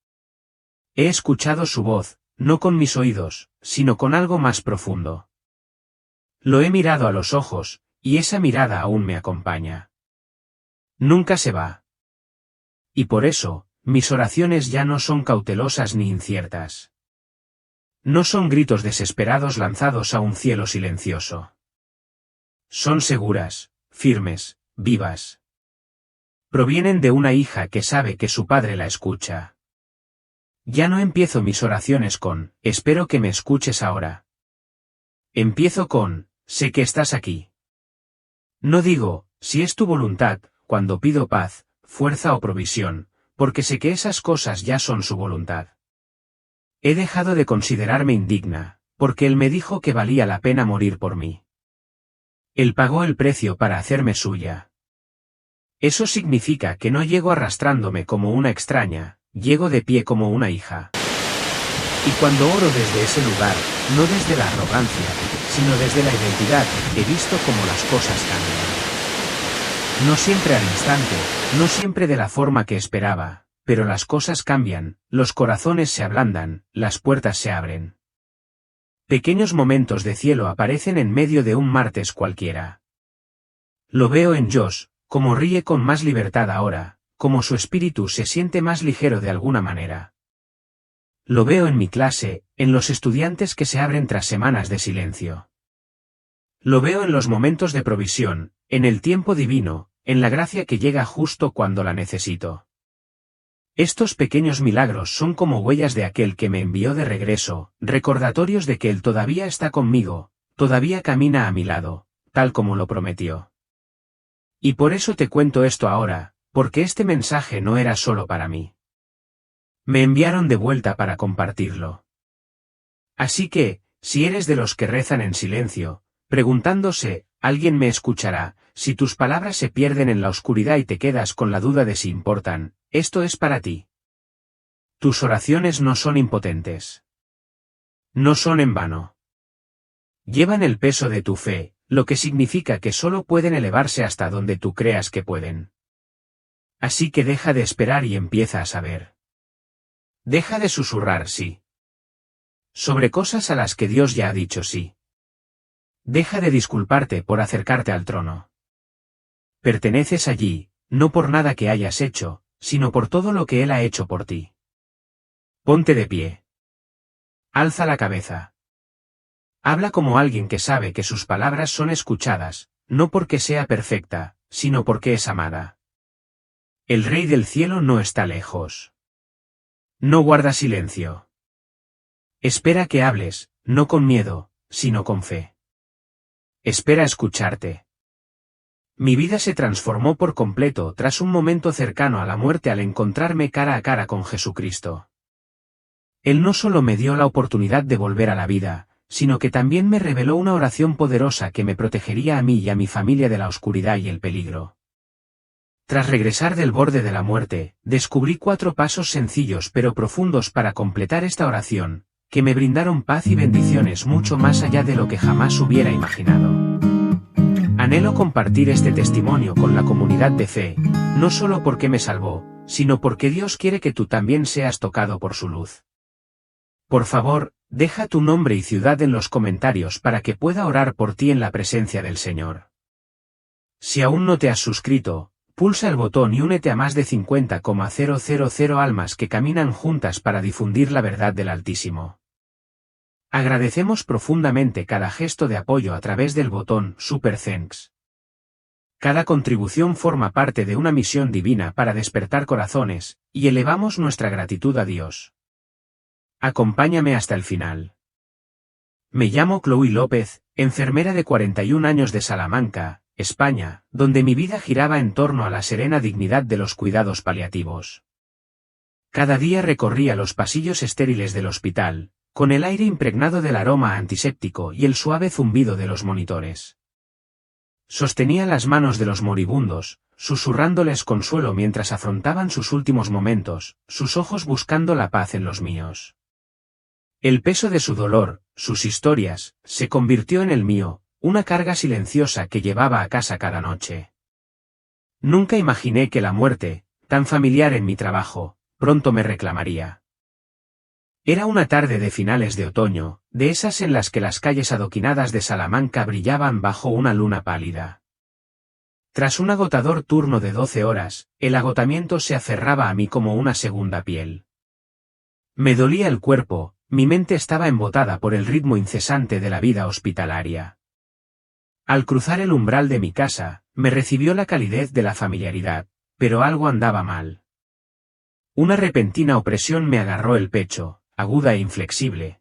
S1: He escuchado su voz, no con mis oídos, sino con algo más profundo. Lo he mirado a los ojos, y esa mirada aún me acompaña. Nunca se va. Y por eso, mis oraciones ya no son cautelosas ni inciertas. No son gritos desesperados lanzados a un cielo silencioso. Son seguras, firmes, vivas. Provienen de una hija que sabe que su padre la escucha. Ya no empiezo mis oraciones con, espero que me escuches ahora. Empiezo con, sé que estás aquí. No digo, si es tu voluntad, cuando pido paz, fuerza o provisión, porque sé que esas cosas ya son su voluntad. He dejado de considerarme indigna, porque Él me dijo que valía la pena morir por mí. Él pagó el precio para hacerme suya. Eso significa que no llego arrastrándome como una extraña, llego de pie como una hija. Y cuando oro desde ese lugar, no desde la arrogancia, sino desde la identidad, he visto cómo las cosas cambian. No siempre al instante, no siempre de la forma que esperaba, pero las cosas cambian, los corazones se ablandan, las puertas se abren. Pequeños momentos de cielo aparecen en medio de un martes cualquiera. Lo veo en Josh, como ríe con más libertad ahora, como su espíritu se siente más ligero de alguna manera. Lo veo en mi clase, en los estudiantes que se abren tras semanas de silencio. Lo veo en los momentos de provisión, en el tiempo divino, en la gracia que llega justo cuando la necesito. Estos pequeños milagros son como huellas de aquel que me envió de regreso, recordatorios de que Él todavía está conmigo, todavía camina a mi lado, tal como lo prometió. Y por eso te cuento esto ahora, porque este mensaje no era solo para mí. Me enviaron de vuelta para compartirlo. Así que, si eres de los que rezan en silencio, preguntándose, ¿alguien me escuchará? Si tus palabras se pierden en la oscuridad y te quedas con la duda de si importan, esto es para ti. Tus oraciones no son impotentes. No son en vano. Llevan el peso de tu fe, lo que significa que solo pueden elevarse hasta donde tú creas que pueden. Así que deja de esperar y empieza a saber. Deja de susurrar sí. Sobre cosas a las que Dios ya ha dicho sí. Deja de disculparte por acercarte al trono. Perteneces allí, no por nada que hayas hecho, sino por todo lo que Él ha hecho por ti. Ponte de pie. Alza la cabeza. Habla como alguien que sabe que sus palabras son escuchadas, no porque sea perfecta, sino porque es amada. El Rey del Cielo no está lejos. No guarda silencio. Espera que hables, no con miedo, sino con fe. Espera escucharte. Mi vida se transformó por completo tras un momento cercano a la muerte al encontrarme cara a cara con Jesucristo. Él no solo me dio la oportunidad de volver a la vida, sino que también me reveló una oración poderosa que me protegería a mí y a mi familia de la oscuridad y el peligro. Tras regresar del borde de la muerte, descubrí 4 pasos sencillos pero profundos para completar esta oración, que me brindaron paz y bendiciones mucho más allá de lo que jamás hubiera imaginado. Anhelo compartir este testimonio con la comunidad de fe, no solo porque me salvó, sino porque Dios quiere que tú también seas tocado por su luz. Por favor, deja tu nombre y ciudad en los comentarios para que pueda orar por ti en la presencia del Señor. Si aún no te has suscrito, pulsa el botón y únete a más de 50,000 almas que caminan juntas para difundir la verdad del Altísimo. Agradecemos profundamente cada gesto de apoyo a través del botón Super Thanks. Cada contribución forma parte de una misión divina para despertar corazones, y elevamos nuestra gratitud a Dios. Acompáñame hasta el final. Me llamo Chloe López, enfermera de 41 años de Salamanca, España, donde mi vida giraba en torno a la serena dignidad de los cuidados paliativos. Cada día recorría los pasillos estériles del hospital, con el aire impregnado del aroma antiséptico y el suave zumbido de los monitores. Sostenía las manos de los moribundos, susurrándoles consuelo mientras afrontaban sus últimos momentos, sus ojos buscando la paz en los míos. El peso de su dolor, sus historias, se convirtió en el mío, una carga silenciosa que llevaba a casa cada noche. Nunca imaginé que la muerte, tan familiar en mi trabajo, pronto me reclamaría. Era una tarde de finales de otoño, de esas en las que las calles adoquinadas de Salamanca brillaban bajo una luna pálida. Tras un agotador turno de 12 horas, el agotamiento se aferraba a mí como una segunda piel. Me dolía el cuerpo, mi mente estaba embotada por el ritmo incesante de la vida hospitalaria. Al cruzar el umbral de mi casa, me recibió la calidez de la familiaridad, pero algo andaba mal. Una repentina opresión me agarró el pecho, aguda e inflexible.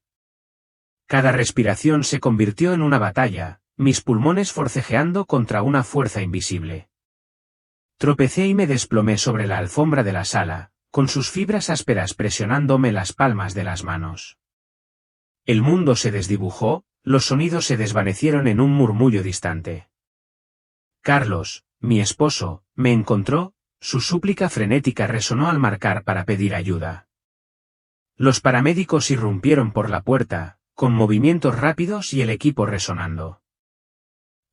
S1: Cada respiración se convirtió en una batalla, mis pulmones forcejeando contra una fuerza invisible. Tropecé y me desplomé sobre la alfombra de la sala, con sus fibras ásperas presionándome las palmas de las manos. El mundo se desdibujó, los sonidos se desvanecieron en un murmullo distante. Carlos, mi esposo, me encontró, su súplica frenética resonó al marcar para pedir ayuda. Los paramédicos irrumpieron por la puerta, con movimientos rápidos y el equipo resonando.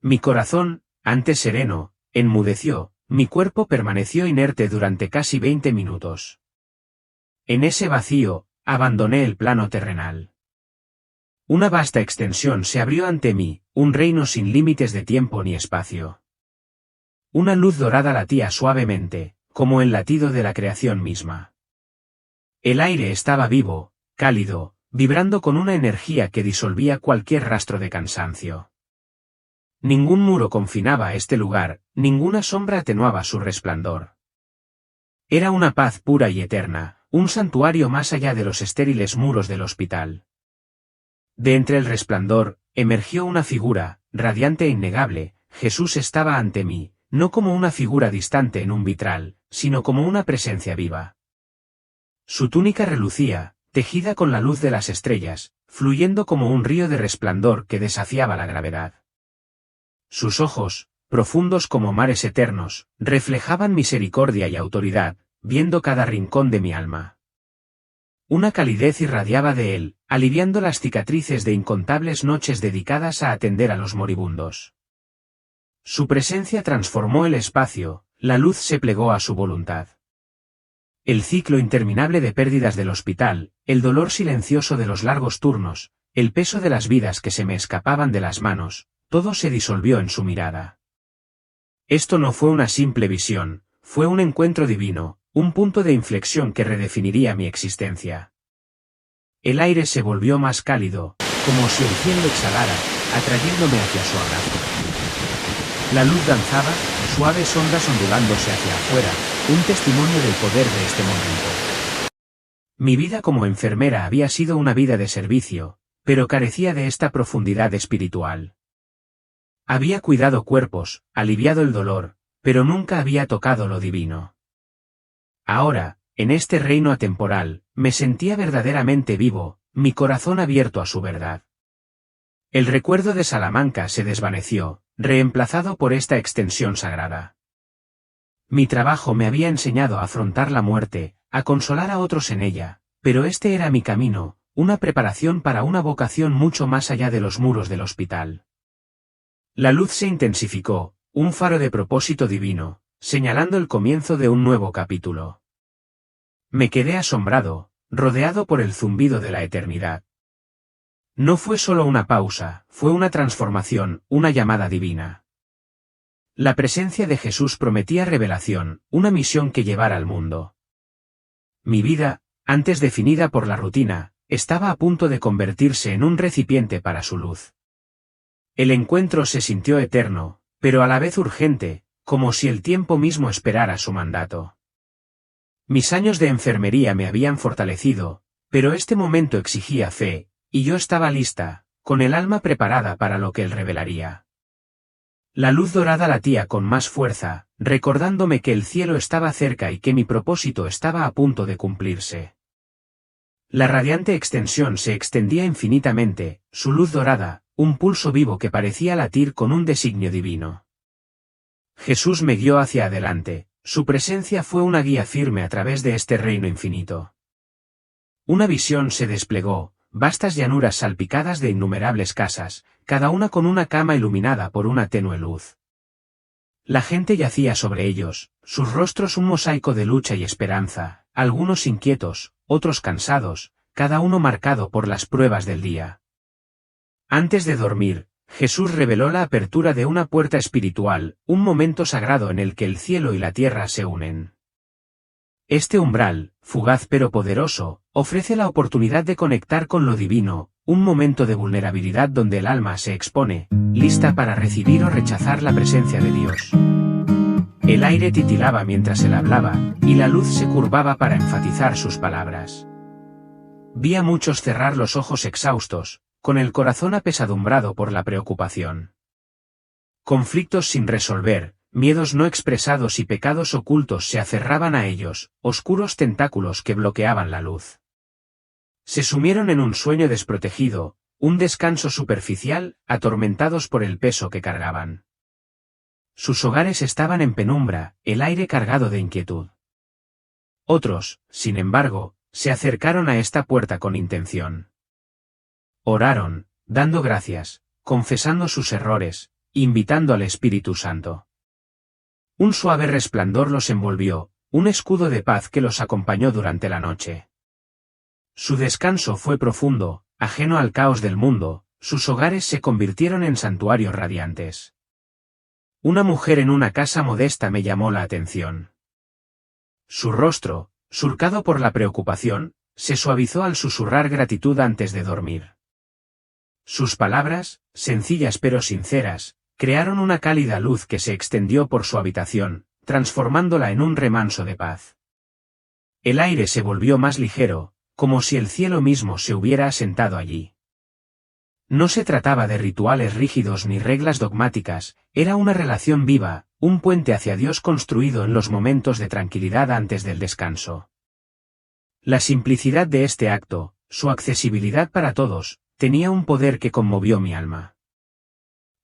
S1: Mi corazón, antes sereno, enmudeció, mi cuerpo permaneció inerte durante casi 20 minutos. En ese vacío, abandoné el plano terrenal. Una vasta extensión se abrió ante mí, un reino sin límites de tiempo ni espacio. Una luz dorada latía suavemente, como el latido de la creación misma. El aire estaba vivo, cálido, vibrando con una energía que disolvía cualquier rastro de cansancio. Ningún muro confinaba este lugar, ninguna sombra atenuaba su resplandor. Era una paz pura y eterna, un santuario más allá de los estériles muros del hospital. De entre el resplandor, emergió una figura, radiante e innegable. Jesús estaba ante mí, no como una figura distante en un vitral, sino como una presencia viva. Su túnica relucía, tejida con la luz de las estrellas, fluyendo como un río de resplandor que desafiaba la gravedad. Sus ojos, profundos como mares eternos, reflejaban misericordia y autoridad, viendo cada rincón de mi alma. Una calidez irradiaba de él, aliviando las cicatrices de incontables noches dedicadas a atender a los moribundos. Su presencia transformó el espacio, la luz se plegó a su voluntad. El ciclo interminable de pérdidas del hospital, el dolor silencioso de los largos turnos, el peso de las vidas que se me escapaban de las manos, todo se disolvió en su mirada. Esto no fue una simple visión, fue un encuentro divino, un punto de inflexión que redefiniría mi existencia. El aire se volvió más cálido, como si el cielo exhalara, atrayéndome hacia su abrazo. La luz danzaba, suaves ondas ondulándose hacia afuera, un testimonio del poder de este momento. Mi vida como enfermera había sido una vida de servicio, pero carecía de esta profundidad espiritual. Había cuidado cuerpos, aliviado el dolor, pero nunca había tocado lo divino. Ahora, en este reino atemporal, me sentía verdaderamente vivo, mi corazón abierto a su verdad. El recuerdo de Salamanca se desvaneció, reemplazado por esta extensión sagrada. Mi trabajo me había enseñado a afrontar la muerte, a consolar a otros en ella, pero este era mi camino, una preparación para una vocación mucho más allá de los muros del hospital. La luz se intensificó, un faro de propósito divino, señalando el comienzo de un nuevo capítulo. Me quedé asombrado, rodeado por el zumbido de la eternidad. No fue solo una pausa, fue una transformación, una llamada divina. La presencia de Jesús prometía revelación, una misión que llevar al mundo. Mi vida, antes definida por la rutina, estaba a punto de convertirse en un recipiente para su luz. El encuentro se sintió eterno, pero a la vez urgente, como si el tiempo mismo esperara su mandato. Mis años de enfermería me habían fortalecido, pero este momento exigía fe, y yo estaba lista, con el alma preparada para lo que él revelaría. La luz dorada latía con más fuerza, recordándome que el cielo estaba cerca y que mi propósito estaba a punto de cumplirse. La radiante extensión se extendía infinitamente, su luz dorada, un pulso vivo que parecía latir con un designio divino. Jesús me guió hacia adelante, su presencia fue una guía firme a través de este reino infinito. Una visión se desplegó, vastas llanuras salpicadas de innumerables casas, cada una con una cama iluminada por una tenue luz. La gente yacía sobre ellos, sus rostros un mosaico de lucha y esperanza, algunos inquietos, otros cansados, cada uno marcado por las pruebas del día. Antes de dormir, Jesús reveló la apertura de una puerta espiritual, un momento sagrado en el que el cielo y la tierra se unen. Este umbral, fugaz pero poderoso, ofrece la oportunidad de conectar con lo divino, un momento de vulnerabilidad donde el alma se expone, lista para recibir o rechazar la presencia de Dios. El aire titilaba mientras él hablaba, y la luz se curvaba para enfatizar sus palabras. Vi a muchos cerrar los ojos exhaustos, con el corazón apesadumbrado por la preocupación. Conflictos sin resolver, miedos no expresados y pecados ocultos se aferraban a ellos, oscuros tentáculos que bloqueaban la luz. Se sumieron en un sueño desprotegido, un descanso superficial, atormentados por el peso que cargaban. Sus hogares estaban en penumbra, el aire cargado de inquietud. Otros, sin embargo, se acercaron a esta puerta con intención. Oraron, dando gracias, confesando sus errores, invitando al Espíritu Santo. Un suave resplandor los envolvió, un escudo de paz que los acompañó durante la noche. Su descanso fue profundo, ajeno al caos del mundo, sus hogares se convirtieron en santuarios radiantes. Una mujer en una casa modesta me llamó la atención. Su rostro, surcado por la preocupación, se suavizó al susurrar gratitud antes de dormir. Sus palabras, sencillas pero sinceras, crearon una cálida luz que se extendió por su habitación, transformándola en un remanso de paz. El aire se volvió más ligero, como si el cielo mismo se hubiera asentado allí. No se trataba de rituales rígidos ni reglas dogmáticas, era una relación viva, un puente hacia Dios construido en los momentos de tranquilidad antes del descanso. La simplicidad de este acto, su accesibilidad para todos, tenía un poder que conmovió mi alma.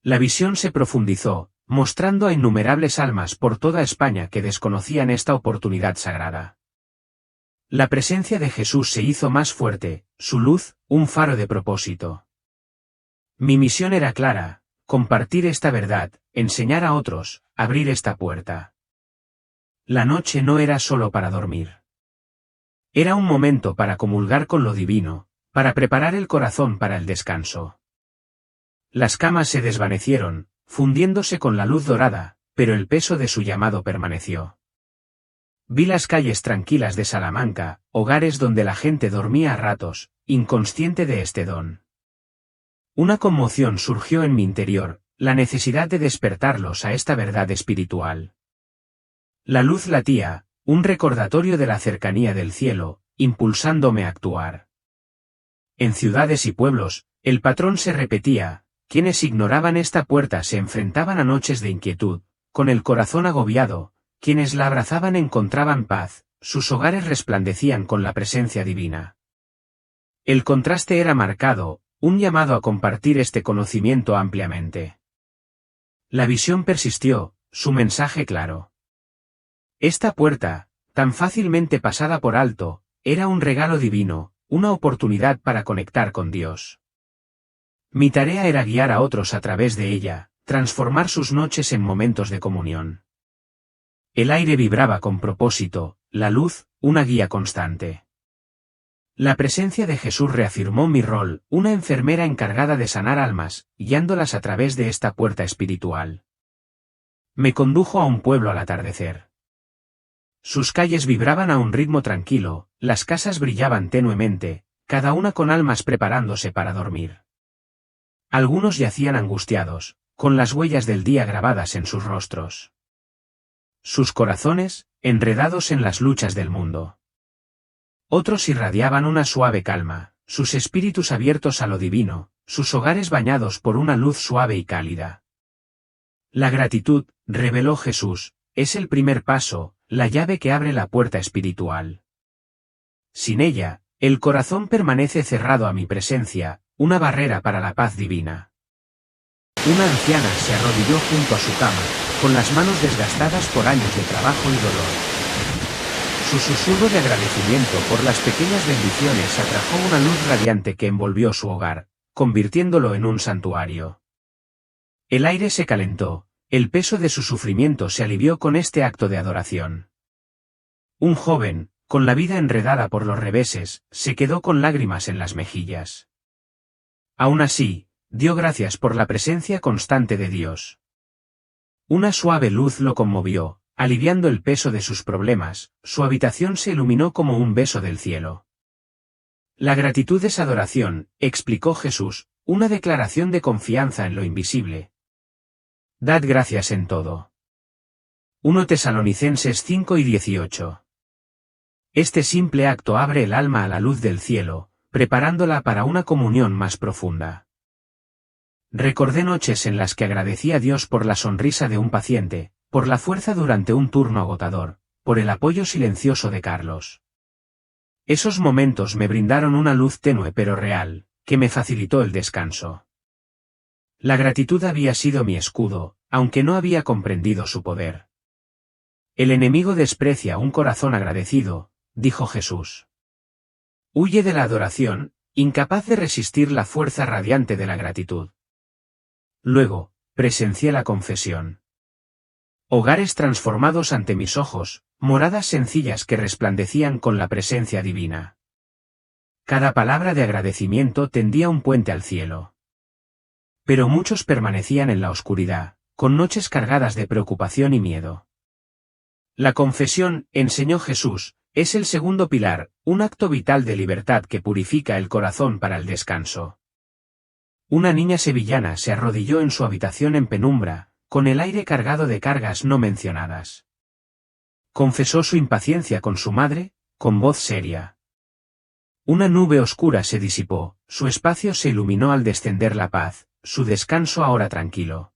S1: La visión se profundizó, mostrando a innumerables almas por toda España que desconocían esta oportunidad sagrada. La presencia de Jesús se hizo más fuerte, su luz, un faro de propósito. Mi misión era clara, compartir esta verdad, enseñar a otros, abrir esta puerta. La noche no era solo para dormir. Era un momento para comulgar con lo divino, para preparar el corazón para el descanso. Las camas se desvanecieron, fundiéndose con la luz dorada, pero el peso de su llamado permaneció. Vi las calles tranquilas de Salamanca, hogares donde la gente dormía a ratos, inconsciente de este don. Una conmoción surgió en mi interior, la necesidad de despertarlos a esta verdad espiritual. La luz latía, un recordatorio de la cercanía del cielo, impulsándome a actuar. En ciudades y pueblos, el patrón se repetía, quienes ignoraban esta puerta se enfrentaban a noches de inquietud, con el corazón agobiado, quienes la abrazaban encontraban paz, sus hogares resplandecían con la presencia divina. El contraste era marcado, un llamado a compartir este conocimiento ampliamente. La visión persistió, su mensaje claro. Esta puerta, tan fácilmente pasada por alto, era un regalo divino, una oportunidad para conectar con Dios. Mi tarea era guiar a otros a través de ella, transformar sus noches en momentos de comunión. El aire vibraba con propósito, la luz, una guía constante. La presencia de Jesús reafirmó mi rol, una enfermera encargada de sanar almas, guiándolas a través de esta puerta espiritual. Me condujo a un pueblo al atardecer. Sus calles vibraban a un ritmo tranquilo, las casas brillaban tenuemente, cada una con almas preparándose para dormir. Algunos yacían angustiados, con las huellas del día grabadas en sus rostros. Sus corazones, enredados en las luchas del mundo. Otros irradiaban una suave calma, sus espíritus abiertos a lo divino, sus hogares bañados por una luz suave y cálida. La gratitud, reveló Jesús, es el primer paso, la llave que abre la puerta espiritual. Sin ella, el corazón permanece cerrado a mi presencia, una barrera para la paz divina. Una anciana se arrodilló junto a su cama, con las manos desgastadas por años de trabajo y dolor. Su susurro de agradecimiento por las pequeñas bendiciones atrajo una luz radiante que envolvió su hogar, convirtiéndolo en un santuario. El aire se calentó, el peso de su sufrimiento se alivió con este acto de adoración. Un joven, con la vida enredada por los reveses, se quedó con lágrimas en las mejillas. Aún así, dio gracias por la presencia constante de Dios. Una suave luz lo conmovió, aliviando el peso de sus problemas, su habitación se iluminó como un beso del cielo. La gratitud es adoración, explicó Jesús, una declaración de confianza en lo invisible. Dad gracias en todo. 1 Tesalonicenses 5:18. Este simple acto abre el alma a la luz del cielo, preparándola para una comunión más profunda. Recordé noches en las que agradecí a Dios por la sonrisa de un paciente, por la fuerza durante un turno agotador, por el apoyo silencioso de Carlos. Esos momentos me brindaron una luz tenue pero real, que me facilitó el descanso. La gratitud había sido mi escudo, aunque no había comprendido su poder. El enemigo desprecia un corazón agradecido, dijo Jesús. Huye de la adoración, incapaz de resistir la fuerza radiante de la gratitud. Luego, presencié la confesión. Hogares transformados ante mis ojos, moradas sencillas que resplandecían con la presencia divina. Cada palabra de agradecimiento tendía un puente al cielo. Pero muchos permanecían en la oscuridad, con noches cargadas de preocupación y miedo. La confesión, enseñó Jesús, es el segundo pilar, un acto vital de libertad que purifica el corazón para el descanso. Una niña sevillana se arrodilló en su habitación en penumbra, con el aire cargado de cargas no mencionadas. Confesó su impaciencia con su madre, con voz seria. Una nube oscura se disipó, su espacio se iluminó al descender la paz, su descanso ahora tranquilo.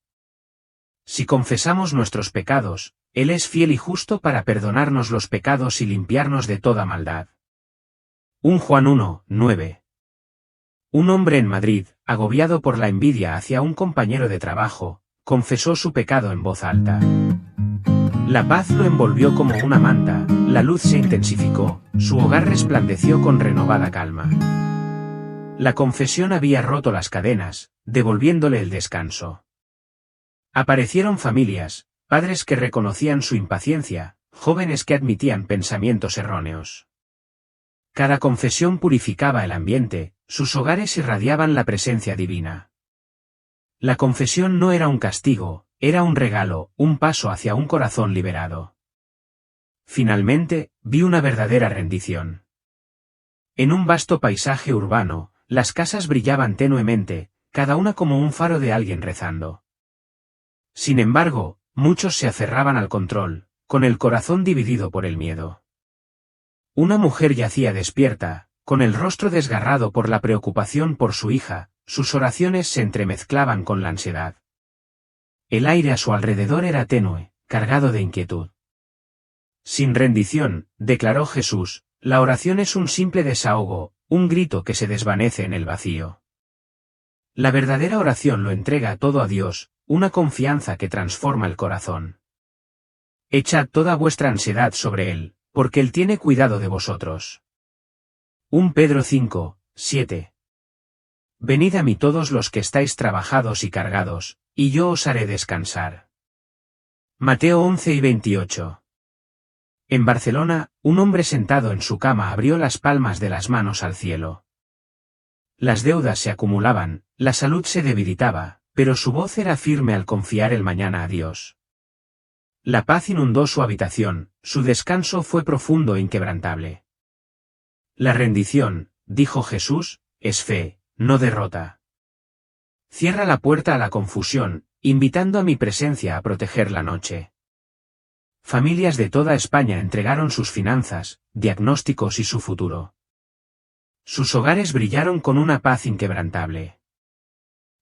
S1: Si confesamos nuestros pecados, Él es fiel y justo para perdonarnos los pecados y limpiarnos de toda maldad. 1 Juan 1:9. Un hombre en Madrid, agobiado por la envidia hacia un compañero de trabajo, confesó su pecado en voz alta. La paz lo envolvió como una manta, la luz se intensificó, su hogar resplandeció con renovada calma. La confesión había roto las cadenas, devolviéndole el descanso. Aparecieron familias, padres que reconocían su impaciencia, jóvenes que admitían pensamientos erróneos. Cada confesión purificaba el ambiente, sus hogares irradiaban la presencia divina. La confesión no era un castigo, era un regalo, un paso hacia un corazón liberado. Finalmente, vi una verdadera rendición. En un vasto paisaje urbano, las casas brillaban tenuemente, cada una como un faro de alguien rezando. Sin embargo, muchos se aferraban al control, con el corazón dividido por el miedo. Una mujer yacía despierta, con el rostro desgarrado por la preocupación por su hija, sus oraciones se entremezclaban con la ansiedad. El aire a su alrededor era tenue, cargado de inquietud. Sin rendición, declaró Jesús, la oración es un simple desahogo, un grito que se desvanece en el vacío. La verdadera oración lo entrega todo a Dios, una confianza que transforma el corazón. Echad toda vuestra ansiedad sobre Él, porque Él tiene cuidado de vosotros. 1 Pedro 5:7. Venid a mí todos los que estáis trabajados y cargados, y yo os haré descansar. Mateo 11:28. En Barcelona, un hombre sentado en su cama abrió las palmas de las manos al cielo. Las deudas se acumulaban, la salud se debilitaba, pero su voz era firme al confiar el mañana a Dios. La paz inundó su habitación, su descanso fue profundo e inquebrantable. La rendición, dijo Jesús, es fe, no derrota. Cierra la puerta a la confusión, invitando a mi presencia a proteger la noche. Familias de toda España entregaron sus finanzas, diagnósticos y su futuro. Sus hogares brillaron con una paz inquebrantable.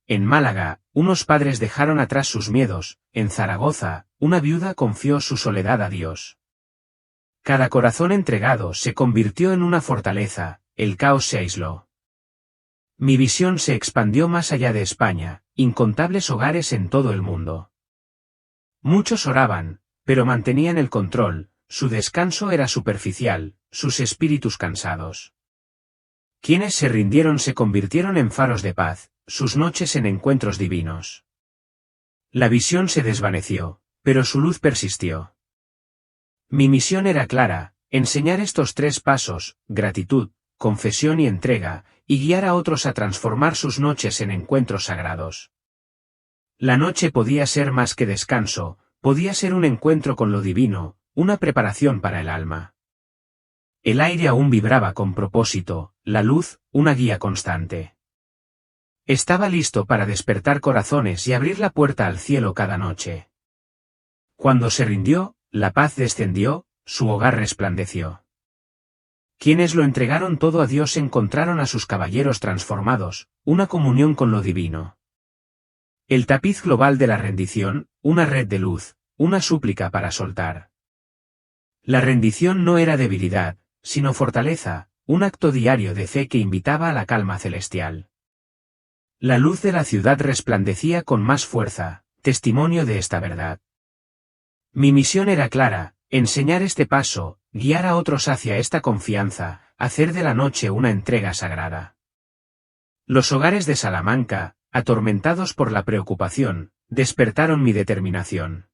S1: En Málaga, unos padres dejaron atrás sus miedos, en Zaragoza, una viuda confió su soledad a Dios. Cada corazón entregado se convirtió en una fortaleza, el caos se aisló. Mi visión se expandió más allá de España, incontables hogares en todo el mundo. Muchos oraban, pero mantenían el control, su descanso era superficial, sus espíritus cansados. Quienes se rindieron se convirtieron en faros de paz, sus noches en encuentros divinos. La visión se desvaneció, pero su luz persistió. Mi misión era clara, enseñar estos 3 pasos, gratitud, confesión y entrega, y guiar a otros a transformar sus noches en encuentros sagrados. La noche podía ser más que descanso, podía ser un encuentro con lo divino, una preparación para el alma. El aire aún vibraba con propósito, la luz, una guía constante. Estaba listo para despertar corazones y abrir la puerta al cielo cada noche. Cuando se rindió, la paz descendió, su hogar resplandeció. Quienes lo entregaron todo a Dios encontraron a sus caballeros transformados, una comunión con lo divino. El tapiz global de la rendición, una red de luz, una súplica para soltar. La rendición no era debilidad, sino fortaleza, un acto diario de fe que invitaba a la calma celestial. La luz de la ciudad resplandecía con más fuerza, testimonio de esta verdad. Mi misión era clara, enseñar este paso, guiar a otros hacia esta confianza, hacer de la noche una entrega sagrada. Los hogares de Salamanca, atormentados por la preocupación, despertaron mi determinación.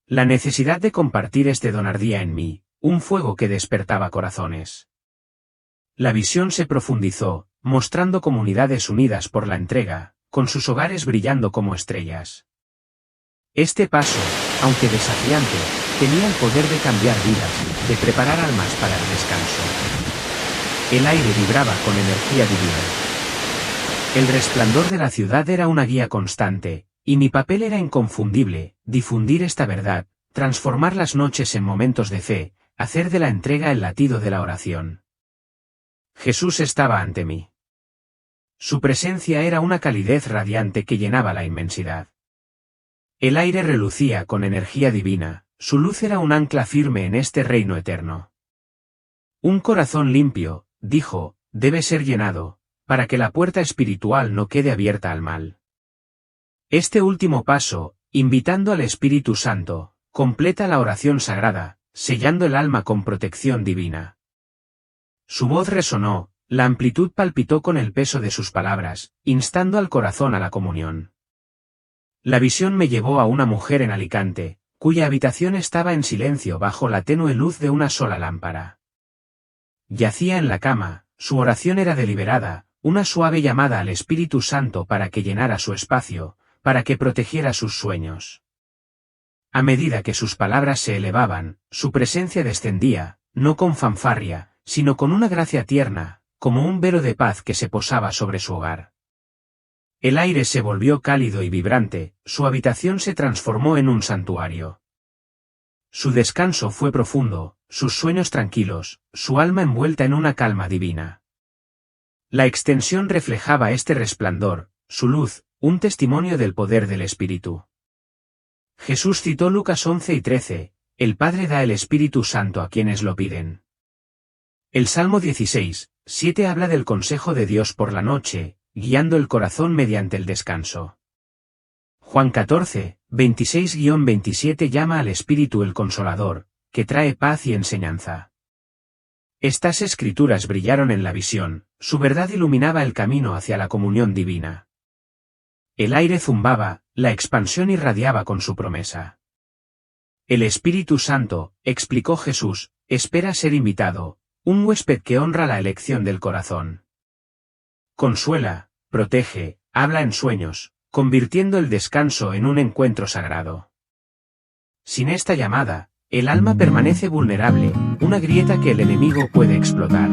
S1: La necesidad de compartir este don ardía en mí, un fuego que despertaba corazones. La visión se profundizó, mostrando comunidades unidas por la entrega, con sus hogares brillando como estrellas. Este paso, aunque desafiante, tenía el poder de cambiar vidas, de preparar almas para el descanso. El aire vibraba con energía divina. El resplandor de la ciudad era una guía constante, y mi papel era inconfundible, difundir esta verdad, transformar las noches en momentos de fe, hacer de la entrega el latido de la oración. Jesús estaba ante mí. Su presencia era una calidez radiante que llenaba la inmensidad. El aire relucía con energía divina, su luz era un ancla firme en este reino eterno. Un corazón limpio, dijo, debe ser llenado, para que la puerta espiritual no quede abierta al mal. Este último paso, invitando al Espíritu Santo, completa la oración sagrada, sellando el alma con protección divina. Su voz resonó, la amplitud palpitó con el peso de sus palabras, instando al corazón a la comunión. La visión me llevó a una mujer en Alicante, cuya habitación estaba en silencio bajo la tenue luz de una sola lámpara. Yacía en la cama, su oración era deliberada, una suave llamada al Espíritu Santo para que llenara su espacio, para que protegiera sus sueños. A medida que sus palabras se elevaban, su presencia descendía, no con fanfarria, sino con una gracia tierna, como un velo de paz que se posaba sobre su hogar. El aire se volvió cálido y vibrante, su habitación se transformó en un santuario. Su descanso fue profundo, sus sueños tranquilos, su alma envuelta en una calma divina. La extensión reflejaba este resplandor, su luz, un testimonio del poder del Espíritu. Jesús citó Lucas 11 y 13, el Padre da el Espíritu Santo a quienes lo piden. El Salmo 16, 7 habla del consejo de Dios por la noche, guiando el corazón mediante el descanso. Juan 14, 26-27 llama al Espíritu el Consolador, que trae paz y enseñanza. Estas escrituras brillaron en la visión, su verdad iluminaba el camino hacia la comunión divina. El aire zumbaba, la expansión irradiaba con su promesa. El Espíritu Santo, explicó Jesús, espera ser invitado, un huésped que honra la elección del corazón. Consuela, protege, habla en sueños, convirtiendo el descanso en un encuentro sagrado. Sin esta llamada, el alma permanece vulnerable, una grieta que el enemigo puede explotar.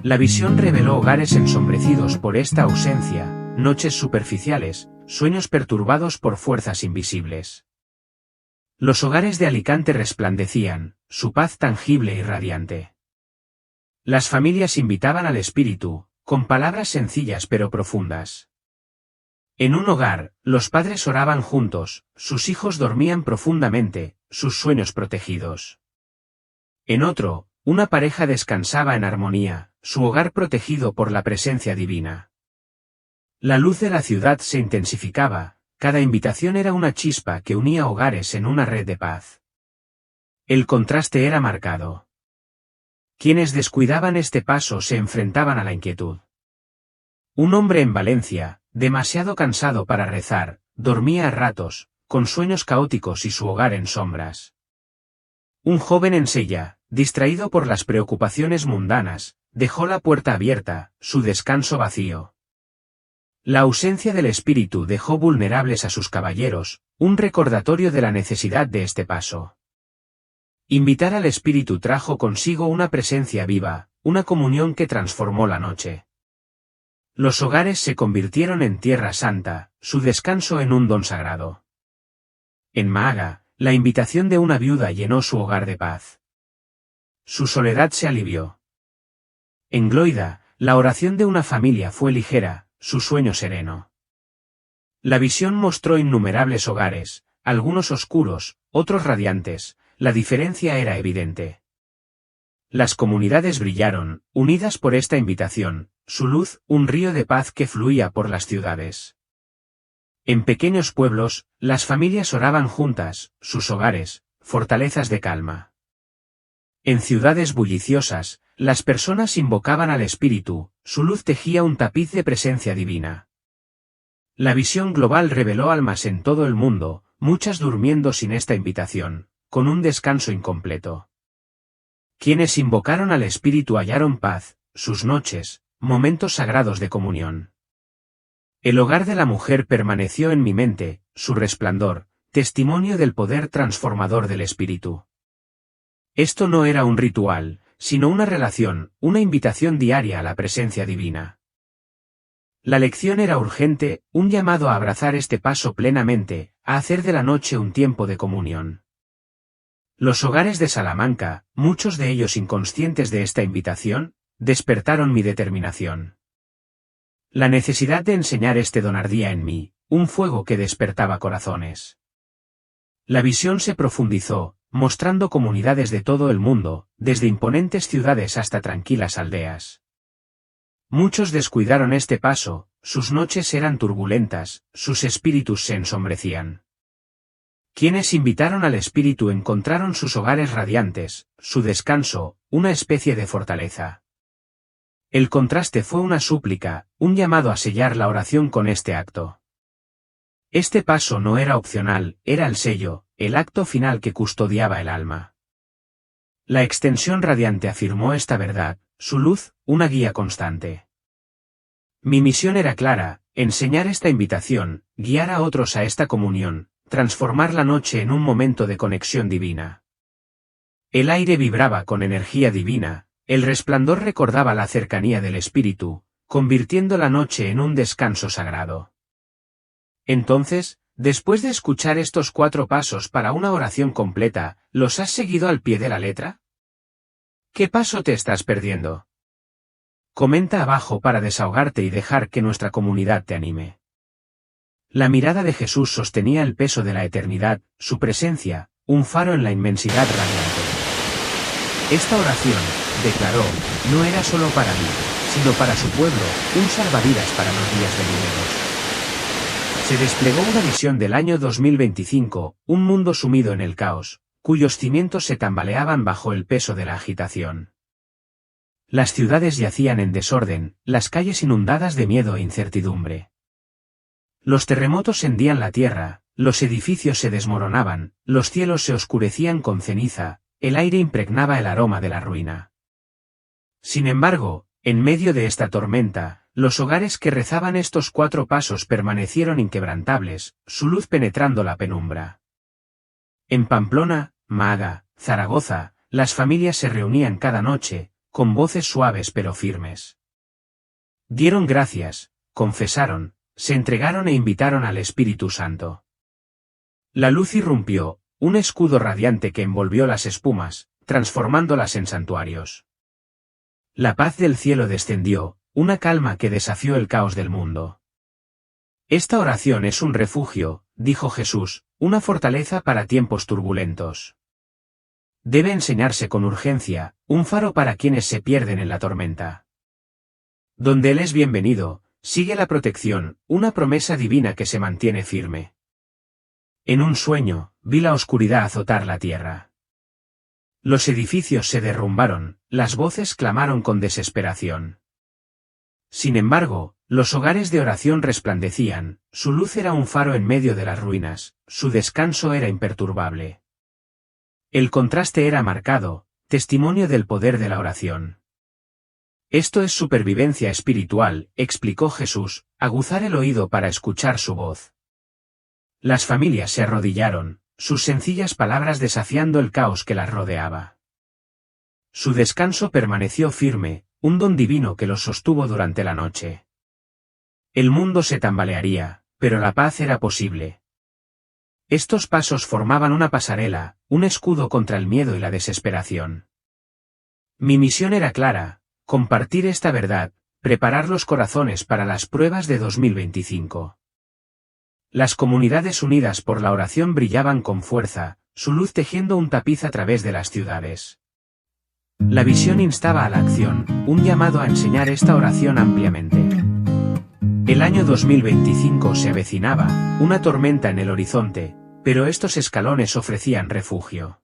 S1: La visión reveló hogares ensombrecidos por esta ausencia, noches superficiales, sueños perturbados por fuerzas invisibles. Los hogares de Alicante resplandecían, su paz tangible y radiante. Las familias invitaban al espíritu, con palabras sencillas pero profundas. En un hogar, los padres oraban juntos, sus hijos dormían profundamente, sus sueños protegidos. En otro, una pareja descansaba en armonía, su hogar protegido por la presencia divina. La luz de la ciudad se intensificaba, cada invitación era una chispa que unía hogares en una red de paz. El contraste era marcado. Quienes descuidaban este paso se enfrentaban a la inquietud. Un hombre en Valencia, demasiado cansado para rezar, dormía a ratos, con sueños caóticos y su hogar en sombras. Un joven en Sella, distraído por las preocupaciones mundanas, dejó la puerta abierta, su descanso vacío. La ausencia del espíritu dejó vulnerables a sus caballeros, un recordatorio de la necesidad de este paso. Invitar al espíritu trajo consigo una presencia viva, una comunión que transformó la noche. Los hogares se convirtieron en tierra santa, su descanso en un don sagrado. En Maaga, la invitación de una viuda llenó su hogar de paz. Su soledad se alivió. En Gloida, la oración de una familia fue ligera, su sueño sereno. La visión mostró innumerables hogares, algunos oscuros, otros radiantes, la diferencia era evidente. Las comunidades brillaron, unidas por esta invitación, su luz, un río de paz que fluía por las ciudades. En pequeños pueblos, las familias oraban juntas, sus hogares, fortalezas de calma. En ciudades bulliciosas, las personas invocaban al espíritu, su luz tejía un tapiz de presencia divina. La visión global reveló almas en todo el mundo, muchas durmiendo sin esta invitación, con un descanso incompleto. Quienes invocaron al espíritu hallaron paz, sus noches, momentos sagrados de comunión. El hogar de la mujer permaneció en mi mente, su resplandor, testimonio del poder transformador del espíritu. Esto no era un ritual, sino una relación, una invitación diaria a la presencia divina. La lección era urgente, un llamado a abrazar este paso plenamente, a hacer de la noche un tiempo de comunión. Los hogares de Salamanca, muchos de ellos inconscientes de esta invitación, despertaron mi determinación. La necesidad de enseñar este don ardía en mí, un fuego que despertaba corazones. La visión se profundizó, mostrando comunidades de todo el mundo, desde imponentes ciudades hasta tranquilas aldeas. Muchos descuidaron este paso, sus noches eran turbulentas, sus espíritus se ensombrecían. Quienes invitaron al espíritu encontraron sus hogares radiantes, su descanso, una especie de fortaleza. El contraste fue una súplica, un llamado a sellar la oración con este acto. Este paso no era opcional, era el sello, el acto final que custodiaba el alma. La extensión radiante afirmó esta verdad, su luz, una guía constante. Mi misión era clara, enseñar esta invitación, guiar a otros a esta comunión, transformar la noche en un momento de conexión divina. El aire vibraba con energía divina, el resplandor recordaba la cercanía del espíritu, convirtiendo la noche en un descanso sagrado. Entonces, después de escuchar estos 4 pasos para una oración completa, ¿los has seguido al pie de la letra? ¿Qué paso te estás perdiendo? Comenta abajo para desahogarte y dejar que nuestra comunidad te anime. La mirada de Jesús sostenía el peso de la eternidad, su presencia, un faro en la inmensidad radiante. Esta oración, declaró, no era solo para mí, sino para su pueblo, un salvavidas para los días venideros. Se desplegó una visión del año 2025, un mundo sumido en el caos, cuyos cimientos se tambaleaban bajo el peso de la agitación. Las ciudades yacían en desorden, las calles inundadas de miedo e incertidumbre. Los terremotos hendían la tierra, los edificios se desmoronaban, los cielos se oscurecían con ceniza, el aire impregnaba el aroma de la ruina. Sin embargo, en medio de esta tormenta, los hogares que rezaban estos 4 pasos permanecieron inquebrantables, su luz penetrando la penumbra. En Pamplona, Maaga, Zaragoza, las familias se reunían cada noche, con voces suaves pero firmes. Dieron gracias, confesaron, se entregaron e invitaron al Espíritu Santo. La luz irrumpió, un escudo radiante que envolvió las espumas, transformándolas en santuarios. La paz del cielo descendió, una calma que desafió el caos del mundo. Esta oración es un refugio, dijo Jesús, una fortaleza para tiempos turbulentos. Debe enseñarse con urgencia, un faro para quienes se pierden en la tormenta. Donde Él es bienvenido, sigue la protección, una promesa divina que se mantiene firme. En un sueño, vi la oscuridad azotar la tierra. Los edificios se derrumbaron, las voces clamaron con desesperación. Sin embargo, los hogares de oración resplandecían, su luz era un faro en medio de las ruinas, su descanso era imperturbable. El contraste era marcado, testimonio del poder de la oración. Esto es supervivencia espiritual, explicó Jesús, aguzar el oído para escuchar su voz. Las familias se arrodillaron, sus sencillas palabras desafiando el caos que las rodeaba. Su descanso permaneció firme, un don divino que los sostuvo durante la noche. El mundo se tambalearía, pero la paz era posible. Estos pasos formaban una pasarela, un escudo contra el miedo y la desesperación. Mi misión era clara, compartir esta verdad, preparar los corazones para las pruebas de 2025. Las comunidades unidas por la oración brillaban con fuerza, su luz tejiendo un tapiz a través de las ciudades. La visión instaba a la acción, un llamado a enseñar esta oración ampliamente. El año 2025 se avecinaba, una tormenta en el horizonte, pero estos escalones ofrecían refugio.